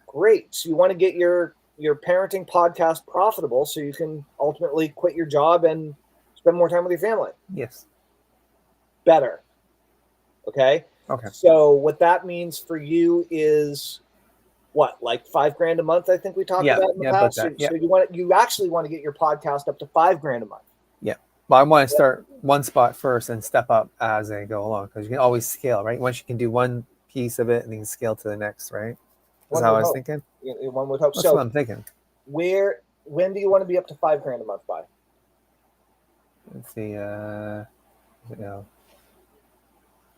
Great. So you want to get your parenting podcast profitable, so you can ultimately quit your job and spend more time with your family. Yes. Better. Okay. Okay. So what that means for you is what, like $5,000 a month? I think we talked about in the past. So you actually want to get your podcast up to $5,000 a month. Yeah. Well, I want to start one spot first and step up as I go along, because you can always scale, right? Once you can do one piece of it, and then you can scale to the next, right? That's how I was thinking. One would hope. That's what I'm thinking. When do you want to be up to $5,000 a month by? Let's see.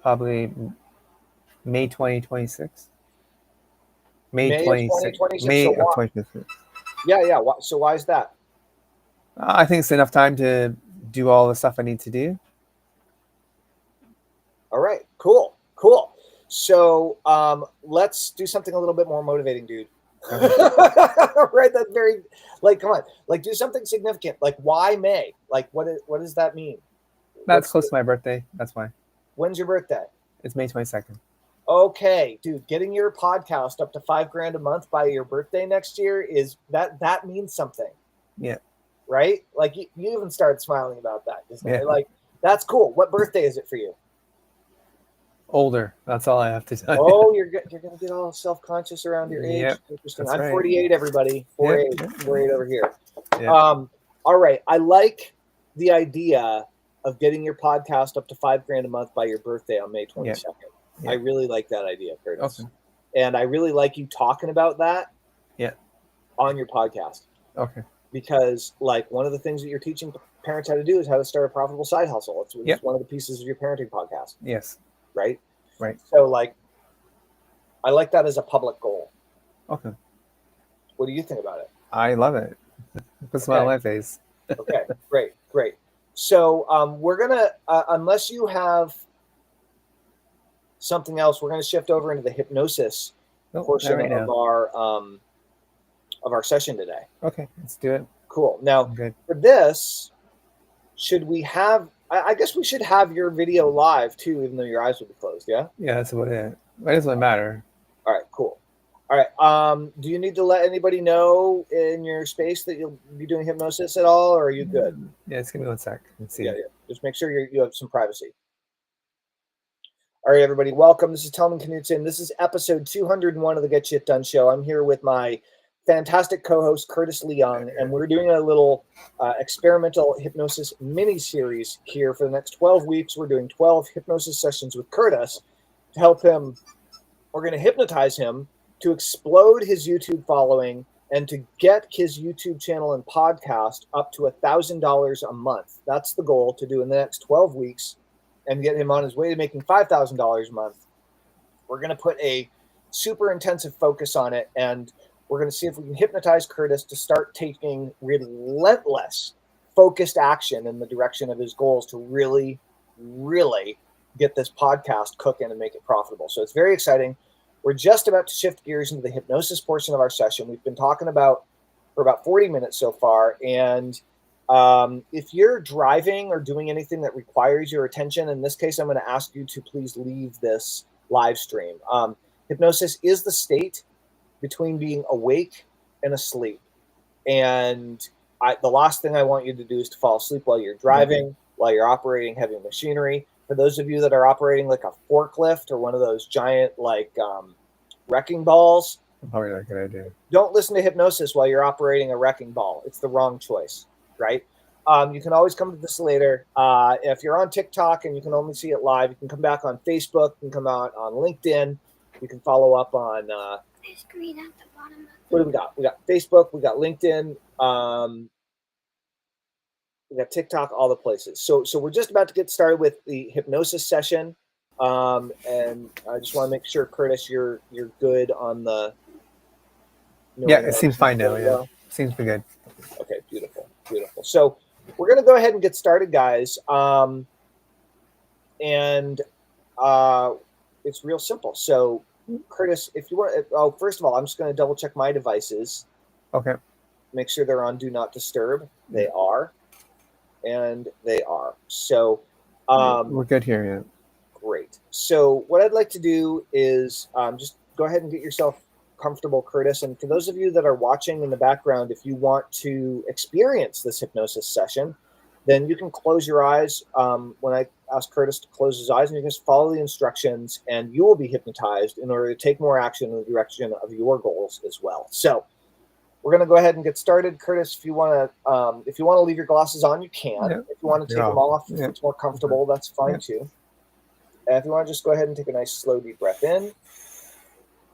Probably May 2026. May 2026. May of 2026. Yeah. So why is that? I think it's enough time to do all the stuff I need to do. All right. Cool. So let's do something a little bit more motivating, dude. Right? That's very, come on, do something significant. Why May? What does that mean? That's close to my birthday. That's why. When's your birthday? It's May 22nd. Okay, dude, getting your podcast up to $5,000 a month by your birthday next year is that means something. Yeah. Right? You even started smiling about that. That's cool. What birthday is it for you? Older. That's all I have to tell you. Oh, you're gonna get all self-conscious around your age. Yep. Interesting. I'm 48, everybody. 48 over here. Yep. All right. I like the idea of getting your podcast up to $5,000 a month by your birthday on May 22nd. Yep. I really like that idea, Curtis. Okay. And I really like you talking about that. Yeah. On your podcast. Okay. Because one of the things that you're teaching parents how to do is how to start a profitable side hustle. It's one of the pieces of your parenting podcast. Yes. Right. So I like that as a public goal. Okay. What do you think about it? I love it. Put a smile on my face. Okay. Great. So we're gonna unless you have something else, we're gonna shift over into the hypnosis Nope, not portion right now. Of our session today. Okay, let's do it. Cool. Now, I'm good. for this, should we have? I guess we should have your video live too, even though your eyes will be closed. Yeah. Yeah, that's about it. Why doesn't it matter? All right. Cool. All right. Do you need to let anybody know in your space that you'll be doing hypnosis at all, or are you good? Yeah, just give me 1 sec. Let's see. Yeah. Just make sure you have some privacy. All right, everybody. Welcome. This is Telman Knutson. This is episode 201 of the Get Shit Done show. I'm here with my fantastic co-host Curtis Leung, and we're doing a little experimental hypnosis mini-series here for the next 12 weeks. We're doing 12 hypnosis sessions with Curtis to help him. We're going to hypnotize him to explode his YouTube following and to get his YouTube channel and podcast up to $1,000 a month. That's the goal to do in the next 12 weeks and get him on his way to making $5,000 a month. We're going to put a super intensive focus on it, and we're going to see if we can hypnotize Curtis to start taking relentless, focused action in the direction of his goals to really, really get this podcast cooking and make it profitable. So it's very exciting. We're just about to shift gears into the hypnosis portion of our session. We've been talking about for about 40 minutes so far, and if you're driving or doing anything that requires your attention, in this case, I'm going to ask you to please leave this live stream. Hypnosis is the state between being awake and asleep. And the last thing I want you to do is to fall asleep while you're driving, while you're operating heavy machinery. For those of you that are operating like a forklift or one of those giant wrecking balls, Probably not a good idea. Don't listen to hypnosis while you're operating a wrecking ball. It's the wrong choice. Right? You can always come to this later. If you're on TikTok and you can only see it live, you can come back on Facebook. You can come out on LinkedIn. You can follow up on. Screen at the bottom. What do we got? We got Facebook. We got LinkedIn. We got TikTok. All the places. So we're just about to get started with the hypnosis session. And I just want to make sure, Curtis, you're good on the. Yeah, it seems fine now. Yeah, seems pretty good. Okay, beautiful. So we're going to go ahead and get started, guys. It's real simple. So, Curtis, if you want, first of all, I'm just going to double check my devices. Okay. Make sure they're on Do Not Disturb. They are. And they are. So, we're good here. Yeah. Great. So what I'd like to do is just go ahead and get yourself comfortable, Curtis. And for those of you that are watching in the background, if you want to experience this hypnosis session, then you can close your eyes when I ask Curtis to close his eyes, and you can just follow the instructions, and you will be hypnotized in order to take more action in the direction of your goals as well. So we're going to go ahead and get started. Curtis, if you want to leave your glasses on, you can. Yeah. If you want to take them off, if it's more comfortable, that's fine too. And if you want to just go ahead and take a nice slow deep breath in.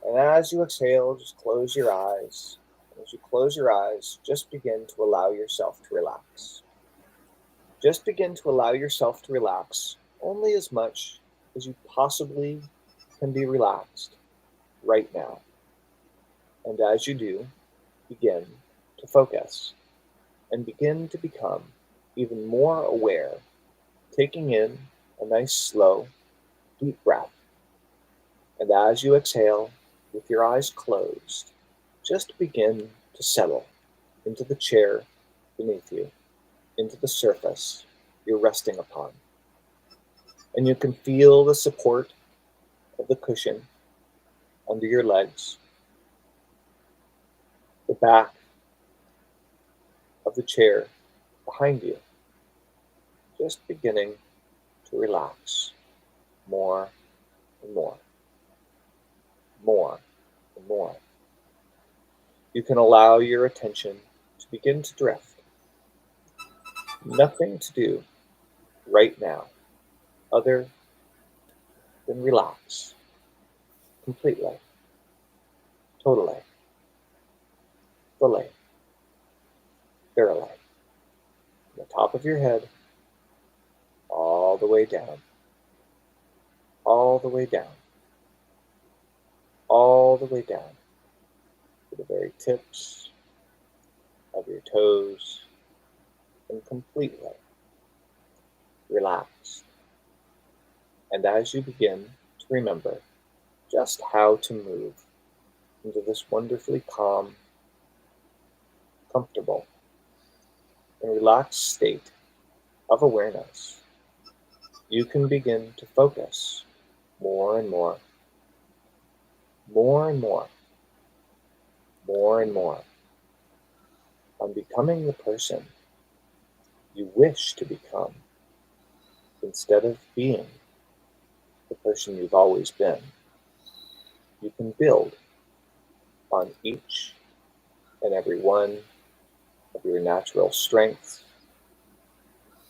And as you exhale, just close your eyes. As you close your eyes, just begin to allow yourself to relax. Just begin to allow yourself to relax only as much as you possibly can be relaxed right now. And as you do, begin to focus and begin to become even more aware, taking in a nice slow, deep breath. And as you exhale, with your eyes closed, just begin to settle into the chair beneath you, into the surface you're resting upon. And you can feel the support of the cushion under your legs, the back of the chair behind you, just beginning to relax more and more. More and more. You can allow your attention to begin to drift. Nothing to do right now other than relax completely, totally, fully, thoroughly. From the top of your head, all the way down, all the way down, all the way down to the very tips of your toes, and completely relaxed. And as you begin to remember just how to move into this wonderfully calm, comfortable, and relaxed state of awareness, you can begin to focus more and more, more and more, more and more on becoming the person you wish to become instead of being the person you've always been. You can build on each and every one of your natural strengths,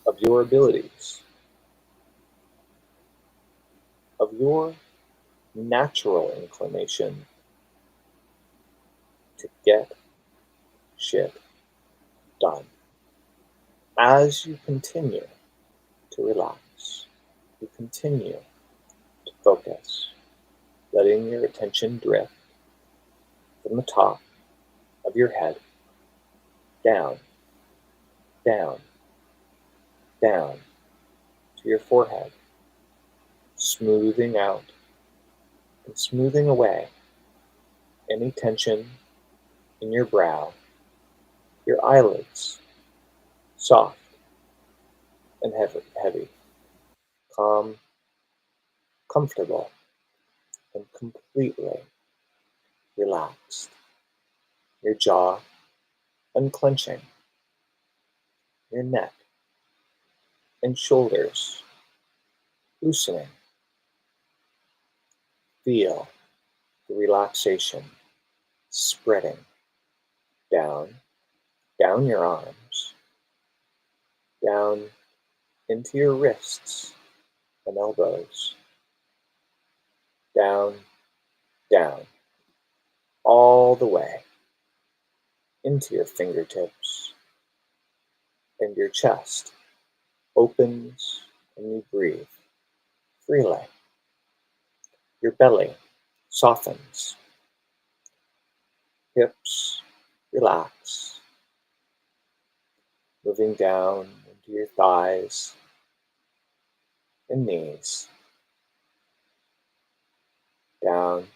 of your abilities, of your natural inclination to get shit done. As you continue to relax, you continue to focus, letting your attention drift from the top of your head down, down, down to your forehead, smoothing out and smoothing away any tension in your brow, your eyelids, soft and heavy, calm, comfortable, and completely relaxed. Your jaw unclenching, your neck and shoulders loosening. Feel the relaxation spreading down, down your arms, down into your wrists and elbows, down, down, all the way into your fingertips, and your chest opens and you breathe freely. Your belly softens, hips relax, moving down into your thighs and knees, down,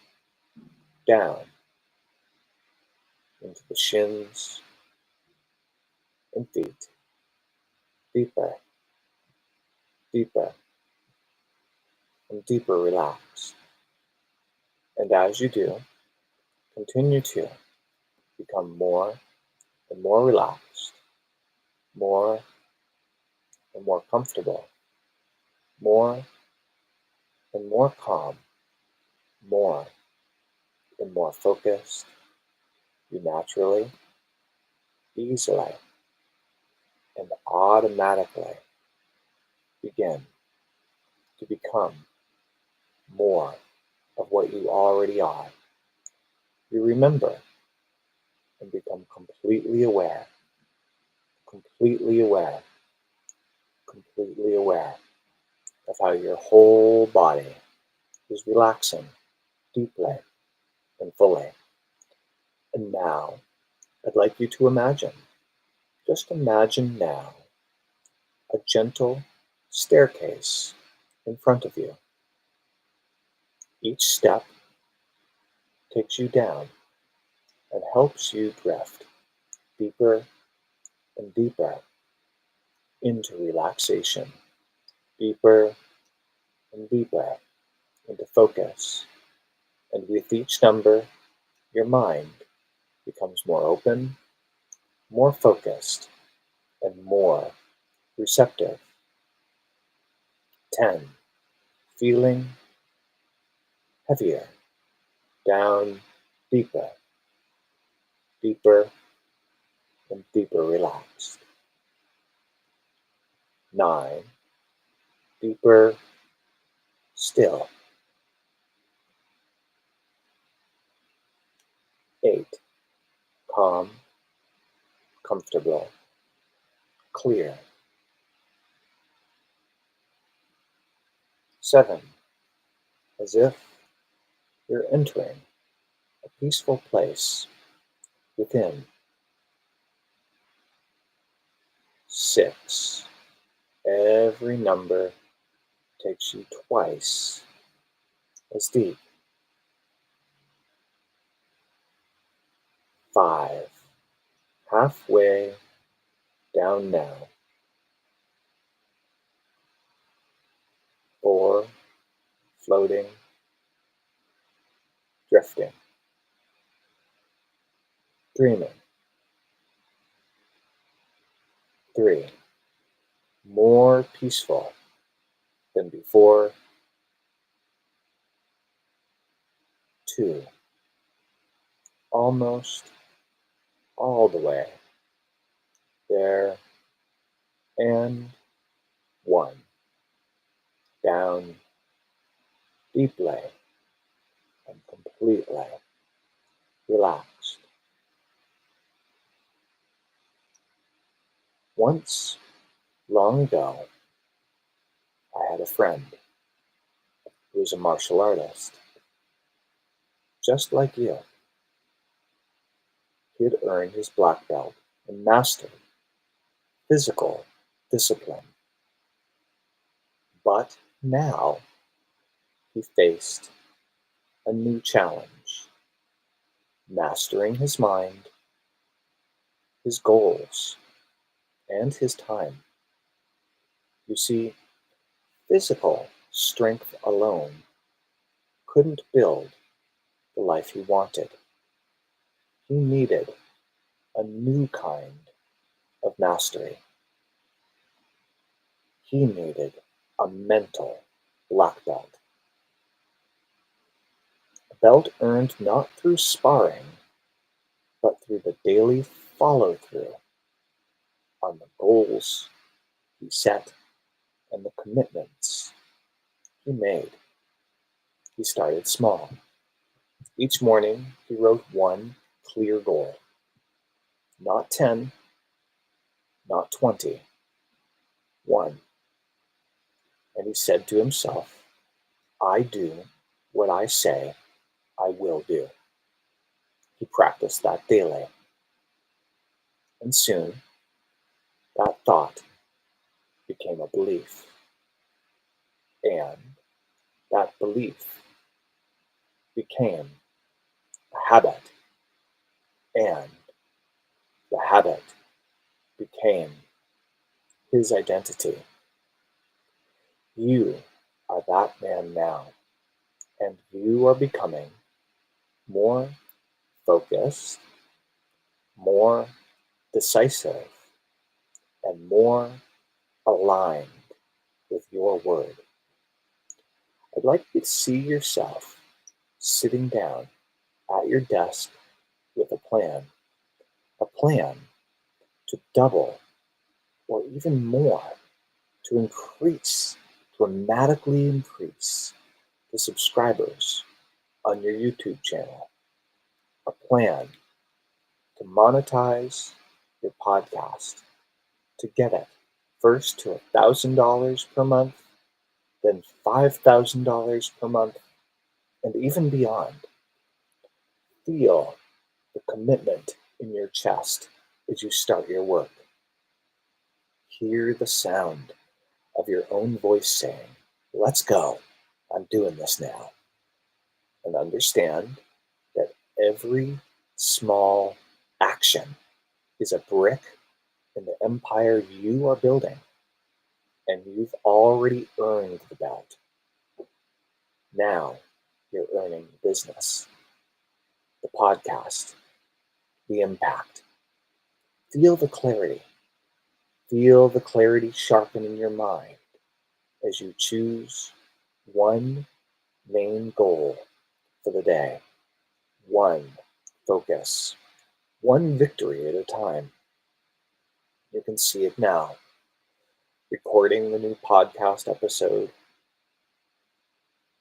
down into the shins and feet, deeper, deeper, and deeper relaxed. And as you do, continue to become more and more relaxed, more and more comfortable, more and more calm, more and more focused. You naturally, easily, and automatically begin to become more of what you already are. You remember and become completely aware, completely aware, completely aware of how your whole body is relaxing deeply and fully. And now, I'd like you to imagine, just imagine now, a gentle staircase in front of you. Each step takes you down and helps you drift deeper and deeper into relaxation, deeper and deeper into focus. And with each number, your mind becomes more open, more focused, and more receptive. 10. Feeling heavier, down, deeper, deeper, and deeper relaxed. 9. Deeper still. 8. Calm, comfortable, clear. 7. As if you're entering a peaceful place within. 6. Every number takes you twice as deep. 5, halfway down now. 4, floating, drifting, dreaming. 3, more peaceful than before. 2, almost all the way there. And 1, down deeply and completely relaxed. Once, long ago, I had a friend who was a martial artist, just like you. He had earned his black belt and mastered physical discipline. But now he faced a new challenge, mastering his mind, his goals, and his time. You see, physical strength alone couldn't build the life he wanted. He needed a new kind of mastery. He needed a mental black belt. A belt earned not through sparring, but through the daily follow-through on the goals he set and the commitments he made. He started small. Each morning, he wrote one clear goal. Not 10, not 20, one. And he said to himself, I do what I say I will do. He practiced that daily. And soon, that thought became a belief. And that belief became a habit. And the habit became his identity. You are that man now, and you are becoming more focused, more decisive, and more aligned with your word. I'd like you to see yourself sitting down at your desk with a plan to double or even more, to increase, dramatically increase the subscribers on your YouTube channel, a plan to monetize your podcast, to get it first to $1,000 per month, then $5,000 per month, and even beyond. Feel the commitment in your chest as you start your work. Hear the sound of your own voice saying, let's go, I'm doing this now. And understand that every small action is a brick in the empire you are building, and you've already earned the belt. Now you're earning the business, the podcast, the impact. Feel the clarity. Feel the clarity sharpen in your mind as you choose one main goal for the day, one focus, one victory at a time. You can see it now. Recording the new podcast episode,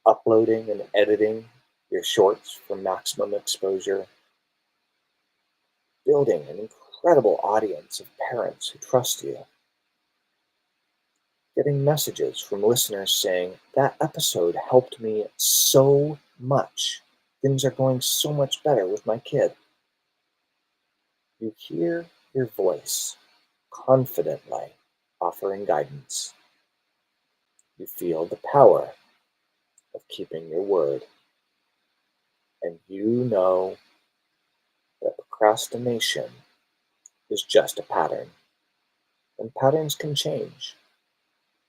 uploading and editing your shorts for maximum exposure, building an incredible audience of parents who trust you, getting messages from listeners saying, that episode helped me so much. Things are going so much better with my kid. You hear your voice confidently offering guidance. You feel the power of keeping your word. And you know that procrastination is just a pattern, and patterns can change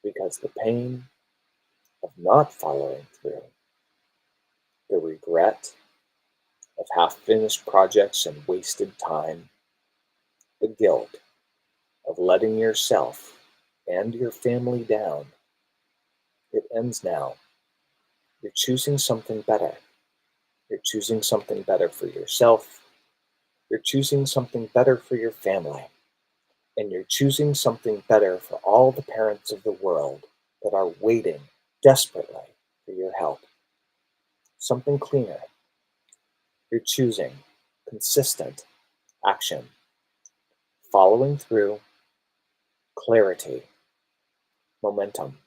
because the pain of not following through, the regret of half-finished projects and wasted time, the guilt of letting yourself and your family down, it ends now. You're choosing something better. You're choosing something better for yourself. You're choosing something better for your family. And you're choosing something better for all the parents of the world that are waiting desperately for your help. Something cleaner. You're choosing consistent action, following through, clarity, momentum.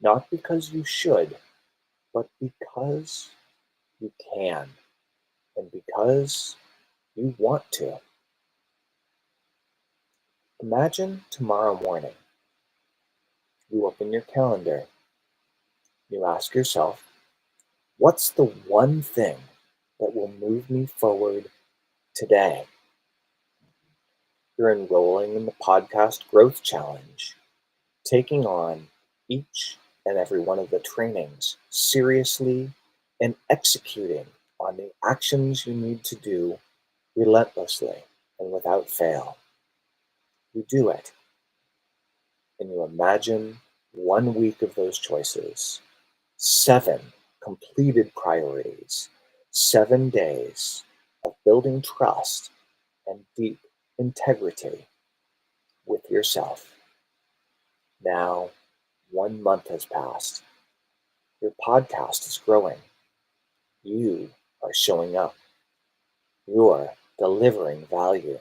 Not because you should, but because you can, and because you want to. Imagine tomorrow morning. You open your calendar. You ask yourself, what's the one thing that will move me forward today? You're enrolling in the Podcast Growth Challenge, taking on each and every one of the trainings seriously and executing on the actions you need to do relentlessly and without fail. You do it, and you imagine 1 week of those choices, 7 completed priorities, 7 days of building trust and deep integrity with yourself. Now, 1 month has passed. Your podcast is growing. You are showing up. You're delivering value.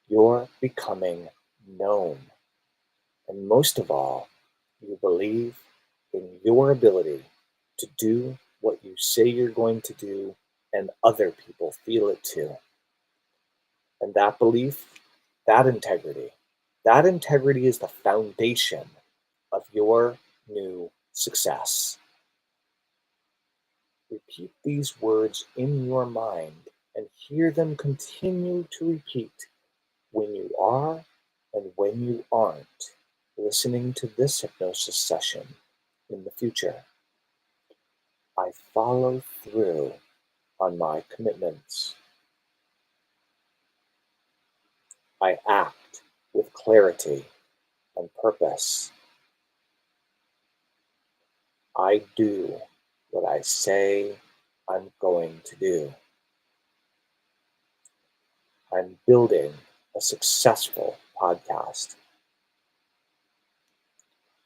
You're becoming known. And most of all, you believe in your ability to do what you say you're going to do, and other people feel it too. And that belief, that integrity is the foundation of your new success. Repeat these words in your mind and hear them continue to repeat when you are and when you aren't listening to this hypnosis session in the future. I follow through on my commitments. I act with clarity and purpose. I do what I say I'm going to do. I'm building a successful podcast.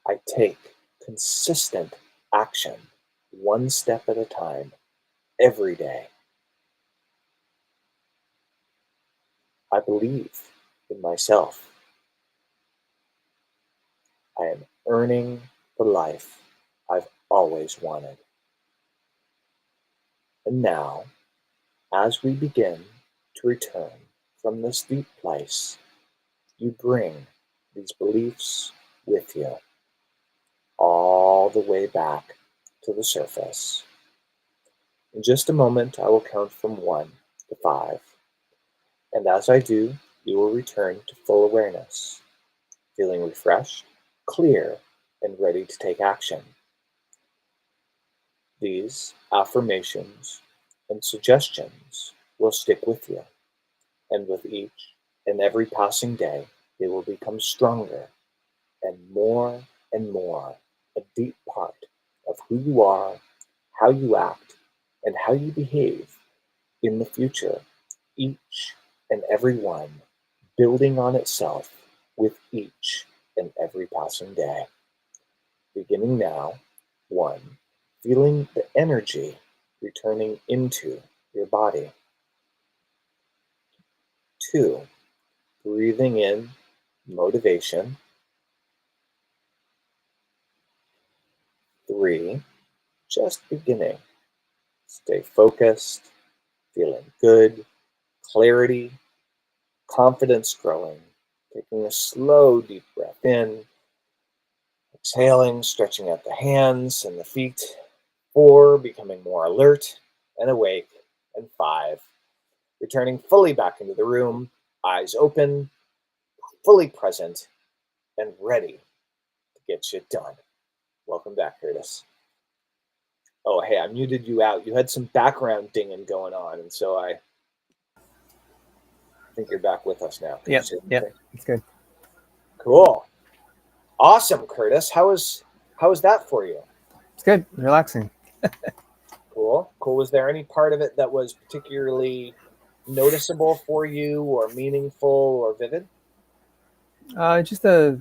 I take consistent action, 1 step at a time, every day. I believe in myself. I am earning the life I've always wanted. And now, as we begin to return from this deep place, you bring these beliefs with you all the way back to the surface. In just a moment, I will count from 1 to 5. And as I do, you will return to full awareness, feeling refreshed, clear, and ready to take action. These affirmations and suggestions will stick with you, and with each and every passing day, they will become stronger and more a deep part of who you are, how you act, and how you behave in the future, each and every one building on itself with each and every passing day. Beginning now, 1, feeling the energy returning into your body. 2, breathing in motivation. 3, just beginning. Stay focused, feeling good, clarity, confidence growing. Taking a slow, deep breath in, exhaling, stretching out the hands and the feet. 4, becoming more alert and awake. And 5, returning fully back into the room, eyes open, fully present, and ready to get shit done. Welcome back, Curtis. Oh, hey, I muted you out. You had some background dinging going on, and so I think you're back with us now. Yep, it's good. Cool. Awesome, Curtis. How was that for you? It's good, relaxing. Cool. Was there any part of it that was particularly noticeable for you or meaningful or vivid? Just I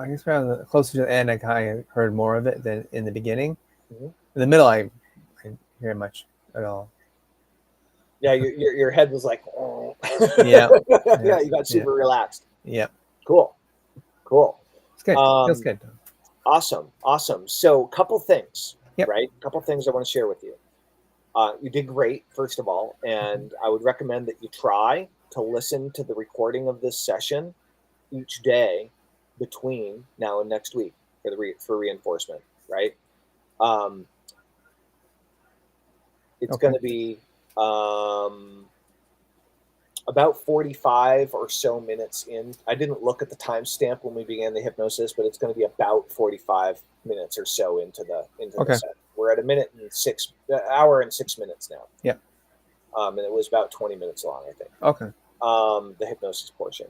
guess around closer to the end, I kind of heard more of it than in the beginning. Mm-hmm. In the middle, I didn't hear much at all. Yeah, your head was like, oh. Yeah. Yeah, you got super relaxed. Yeah. Cool. It's good. Feels good. Awesome. So, couple things, Yep. right? Couple things I want to share with you. You did great, first of all, and I would recommend that you try to listen to the recording of this session each day between now and next week for reinforcement, right? It's going to be about 45 or so minutes in. I didn't look at the timestamp when we began the hypnosis, but it's going to be about 45 minutes or so into the set. We're at hour and 6 minutes now. Yeah. And it was about 20 minutes long, I think. Okay. The hypnosis portion.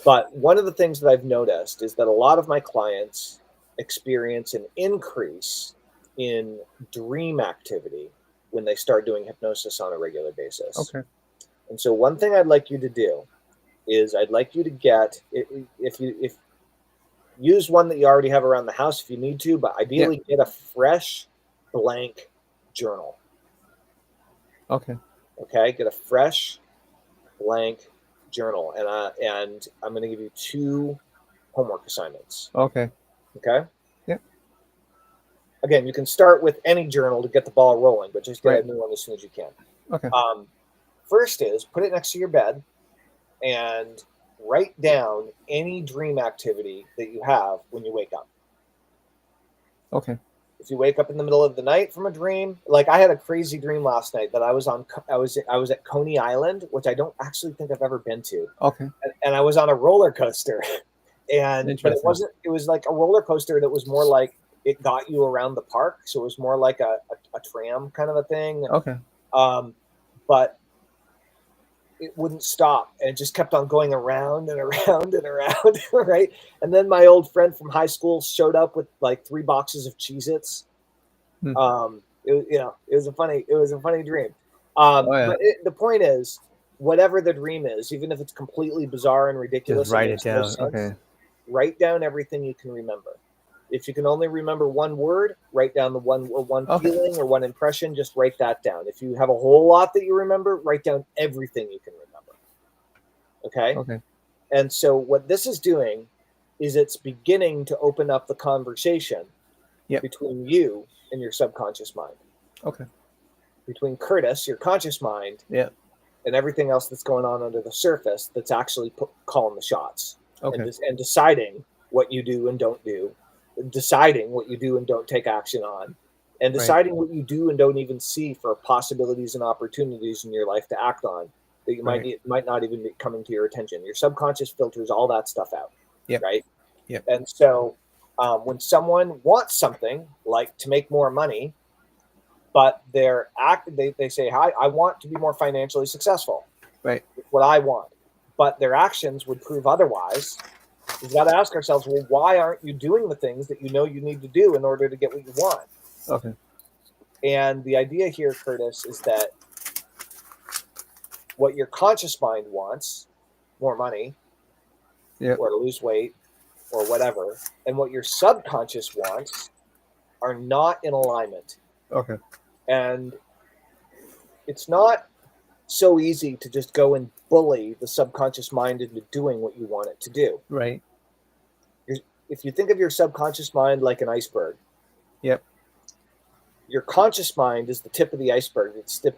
But one of the things that I've noticed is that a lot of my clients experience an increase in dream activity when they start doing hypnosis on a regular basis. Okay. And so one thing I'd like you to do is I'd like you to get, if use one that you already have around the house if you need to, but ideally get a fresh blank journal. Okay. Get a fresh blank journal, and I'm going to give you 2 homework assignments. Okay. Yeah. Again, you can start with any journal to get the ball rolling, but just get a new one as soon as you can. Okay. First is put it next to your bed and write down any dream activity that you have when you wake up. Okay. If you wake up in the middle of the night from a dream, like I had a crazy dream last night that I was at Coney Island, which I don't actually think I've ever been to. Okay. And I was on a roller coaster, but it wasn't. It was like a roller coaster that was more like it got you around the park, so it was more like a tram kind of a thing. Okay. But it wouldn't stop, and it just kept on going around and around and around, right? And then my old friend from high school showed up with like 3 boxes of Cheez-Its. It was a funny dream. But the point is, whatever the dream is, even if it's completely bizarre and ridiculous, just write it down. Okay. Write down everything you can remember. If you can only remember one word, write down the one feeling or one impression. Just write that down. If you have a whole lot that you remember, write down everything you can remember. Okay. And so what this is doing is it's beginning to open up the conversation between you and your subconscious mind. Okay. Between Curtis, your conscious mind, and everything else that's going on under the surface that's actually calling the shots. Okay. And deciding what you do and don't do. Deciding what you do and don't take action on, and deciding what you do and don't even see for possibilities and opportunities in your life to act on that you might not even be coming to your attention. Your subconscious filters all that stuff out. Right. And so when someone wants something like to make more money, but they say, "Hi, I want to be more financially successful." Right. It's what I want, but their actions would prove otherwise. We've got to ask ourselves, well, why aren't you doing the things that you know you need to do in order to get what you want? Okay. And the idea here, Curtis, is that what your conscious mind wants, more money, or to lose weight, or whatever, and what your subconscious wants are not in alignment. Okay. And it's not so easy to just go and bully the subconscious mind into doing what you want it to do. Right. If you think of your subconscious mind like an iceberg, your conscious mind is the tip of the iceberg.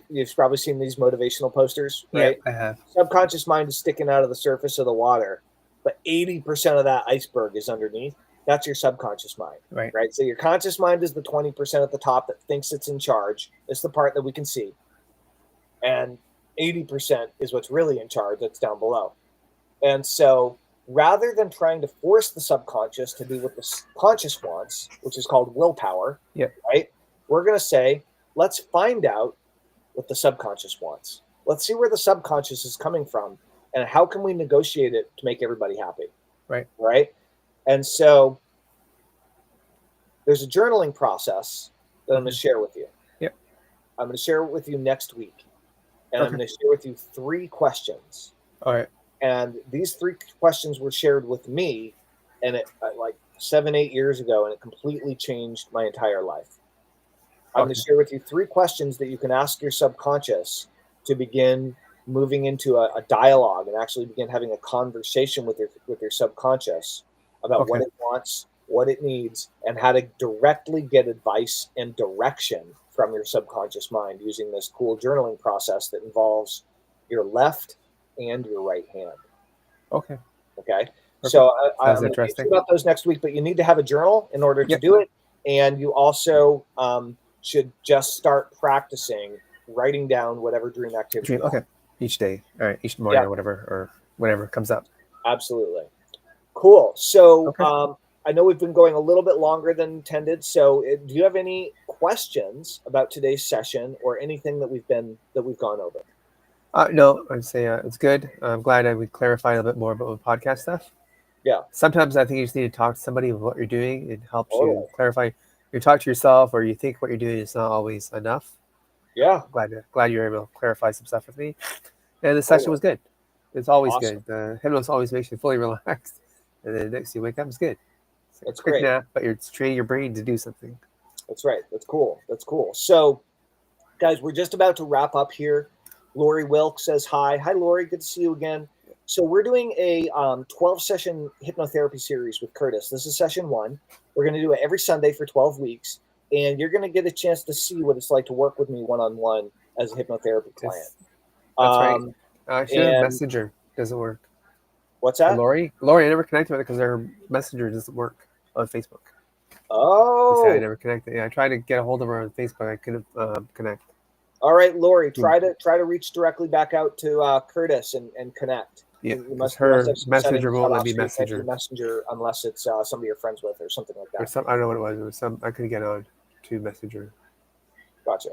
You've probably seen these motivational posters, right? Yeah, I have. Subconscious mind is sticking out of the surface of the water, but 80% of that iceberg is underneath. That's your subconscious mind, right? So your conscious mind is the 20% at the top that thinks it's in charge. It's the part that we can see. And 80% is what's really in charge that's down below. And so rather than trying to force the subconscious to do what the conscious wants, which is called willpower, Yep. right? We're going to say, let's find out what the subconscious wants. Let's see where the subconscious is coming from and how can we negotiate it to make everybody happy. Right. Right. And so there's a journaling process that I'm going to share with you. Yep. I'm going to share it with you next week. And Okay. I'm going to share with you 3 questions. All right. And these 3 questions were shared with me and it like 7-8 years ago, and it completely changed my entire life. I'm going to share with you 3 questions that you can ask your subconscious to begin moving into a dialogue and actually begin having a conversation with your subconscious about what it wants, what it needs, and how to directly get advice and direction from your subconscious mind using this cool journaling process that involves your left and your right hand. Okay. Okay. Perfect. So I'm Sounds going to teach you about those next week, but you need to have a journal in order to do it. And you also should just start practicing writing down whatever dream activity. Okay. Each day. All right. Each morning or whatever, or whenever comes up. Absolutely. Cool. So I know we've been going a little bit longer than intended. So do you have any questions about today's session or anything that we've gone over? No, I'd say it's good. I'm glad we clarified a little bit more about the podcast stuff. Yeah. Sometimes I think you just need to talk to somebody about what you're doing. It helps you clarify. You talk to yourself, or you think what you're doing is not always enough. Yeah. Glad you were able to clarify some stuff with me. And the session was good. It's always good. The hypnosis always makes you fully relaxed. And then next you wake up, it's good. That's great. Nap, but you're training your brain to do something. That's right. That's cool. So, guys, we're just about to wrap up here. Lori Wilk says hi. Hi, Lori. Good to see you again. So we're doing a 12-session hypnotherapy series with Curtis. This is session 1. We're going to do it every Sunday for 12 weeks. And you're going to get a chance to see what it's like to work with me one-on-one as a hypnotherapy client. That's right. Actually, Messenger doesn't work. What's that? Lori, I never connected with her because her Messenger doesn't work on Facebook. Oh. I never connected. Yeah, I tried to get a hold of her on Facebook. I couldn't connect. All right, Lori, try to reach directly back out to Curtis and connect. Yeah, her Messenger won't let me Messenger unless it's somebody you're friends with or something like that. I don't know what it was. It was I couldn't get on to Messenger. Gotcha.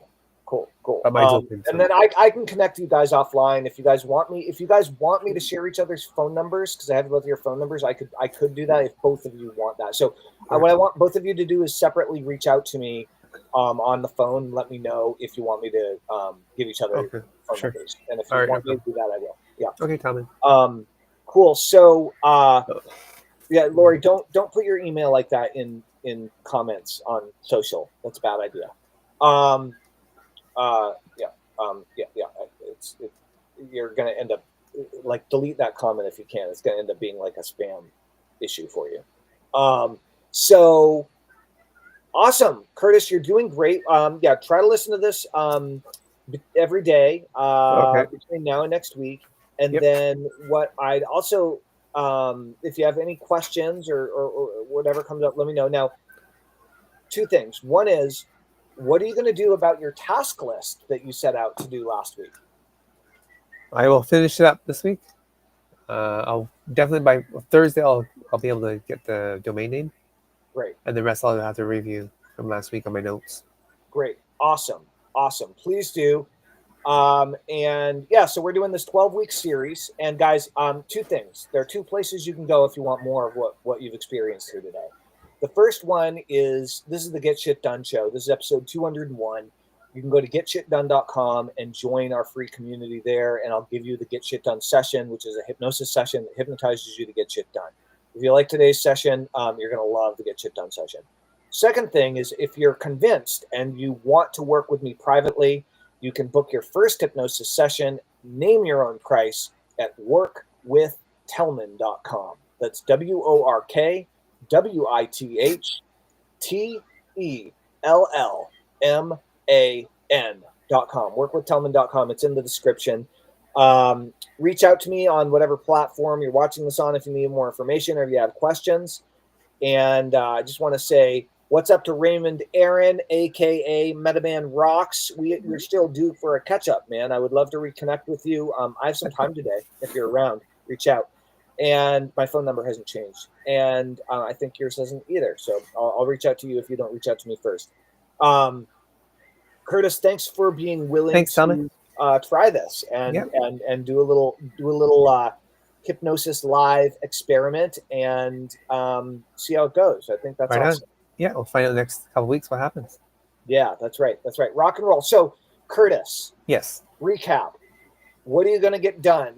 Cool. Open, and then I can connect you guys offline if you guys want me. If you guys want me to share each other's phone numbers, because I have both of your phone numbers, I could do that if both of you want that. So what I want both of you to do is separately reach out to me on the phone. Let me know if you want me to give each other phone numbers, and if you want me to do that, I will. Yeah. Okay, Tommy. Cool. So yeah, Lori, don't put your email like that in comments on social. That's a bad idea. You're gonna end up delete that comment if you can. It's gonna end up being like a spam issue for you. So awesome, Curtis, you're doing great. Try to listen to this every day between now and next week. And then what I'd also, if you have any questions or whatever comes up, let me know. Now, 2 things. One is, what are you going to do about your task list that you set out to do last week? I will finish it up this week. I'll definitely by Thursday. I'll be able to get the domain name. Great. And the rest I'll have to review from last week on my notes. Great. Awesome. Please do. So we're doing this 12-week series. And guys, 2 things. There are 2 places you can go if you want more of what you've experienced here today. The first one is, this is the Get Shit Done show. This is episode 201. You can go to getshitdone.com and join our free community there. And I'll give you the Get Shit Done session, which is a hypnosis session that hypnotizes you to get shit done. If you like today's session, you're going to love the Get Shit Done session. Second thing is, if you're convinced and you want to work with me privately, you can book your first hypnosis session, name your own price at workwithtellman.com. That's WorkWithTellman.com. Workwithtellman.com. It's in the description. Reach out to me on whatever platform you're watching this on if you need more information or if you have questions. And I just want to say What's up to Raymond Aaron, aka Metaman Rocks? We're still due for a catch up, man. I would love to reconnect with you. I have some time today. If you're around, reach out. And my phone number hasn't changed, and I think yours hasn't either. So I'll reach out to you if you don't reach out to me first. Curtis, thanks for being willing to try this and do a little hypnosis live experiment and see how it goes. I think that's awesome. Yeah, we'll find out the next couple of weeks what happens. Yeah, that's right. That's right. Rock and roll. So, Curtis. Yes. Recap. What are you going to get done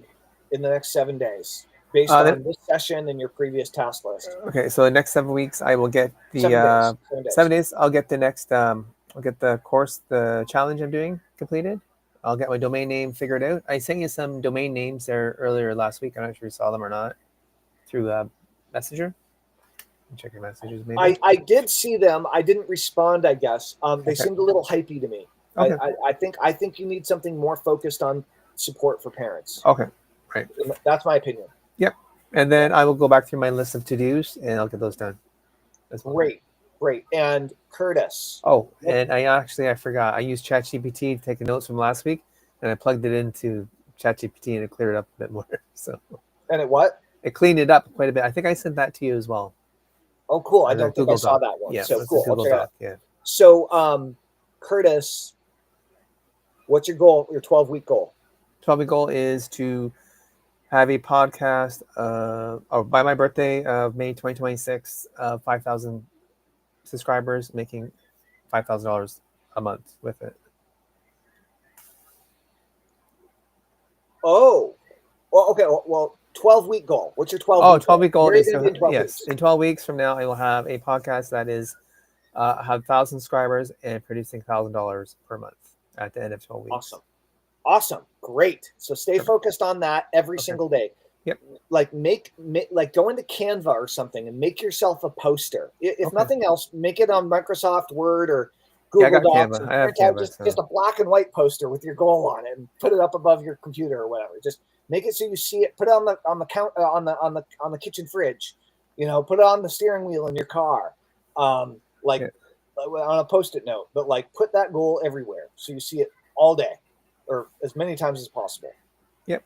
in the next 7 days based on this session and your previous task list? Okay, so the next 7 weeks, I will get the 7 days. I'll get the next. I'll get the course, the challenge I'm doing completed. I'll get my domain name figured out. I sent you some domain names there earlier last week. I'm not sure you saw them or not through Messenger. Check your messages, maybe. I did see them. I didn't respond, I guess. They seemed a little hypey to me. Okay. I think you need something more focused on support for parents. Okay, right. That's my opinion. Yep. And then I will go back through my list of to-dos and I'll get those done. Great. And Curtis. Oh, and I forgot. I used ChatGPT to take the notes from last week, and I plugged it into ChatGPT and it cleared it up a bit more. So. And it what? It cleaned it up quite a bit. I think I sent that to you as well. Oh, cool. I don't think I saw that one. Yeah, so cool. Google Doc, yeah. So, Curtis, what's your goal, your 12-week goal? 12-week goal is to have a podcast by my birthday of May 2026, 5,000 subscribers, making $5,000 a month with it. Oh, well, okay. Well, 12-week goal. What's your 12-week goal? 12-week goal is in 12 weeks from now, I will have a podcast that is have 1,000 subscribers and producing $1,000 per month at the end of 12 weeks. Awesome. Great. So stay focused on that every single day. Yep. Like go into Canva or something and make yourself a poster. If nothing else, make it on Microsoft Word or Google Docs. I have Canva, just a black and white poster with your goal on it and put it up above your computer or whatever. Just make it so you see it. Put it on the kitchen fridge. Put it on the steering wheel in your car. On a Post-it note. But put that goal everywhere so you see it all day or as many times as possible. Yep.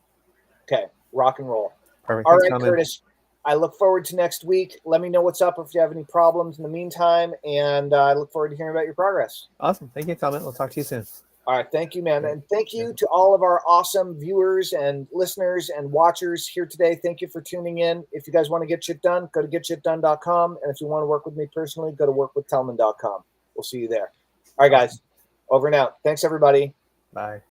Okay. Rock and roll. Perfect. All right, Curtis. I look forward to next week. Let me know what's up if you have any problems in the meantime, and I look forward to hearing about your progress. Awesome. Thank you, Tom. We'll talk to you soon. All right. Thank you, man. And thank you to all of our awesome viewers and listeners and watchers here today. Thank you for tuning in. If you guys want to get shit done, go to getshitdone.com. And if you want to work with me personally, go to workwithtellman.com. We'll see you there. All right, guys. Over and out. Thanks, everybody. Bye.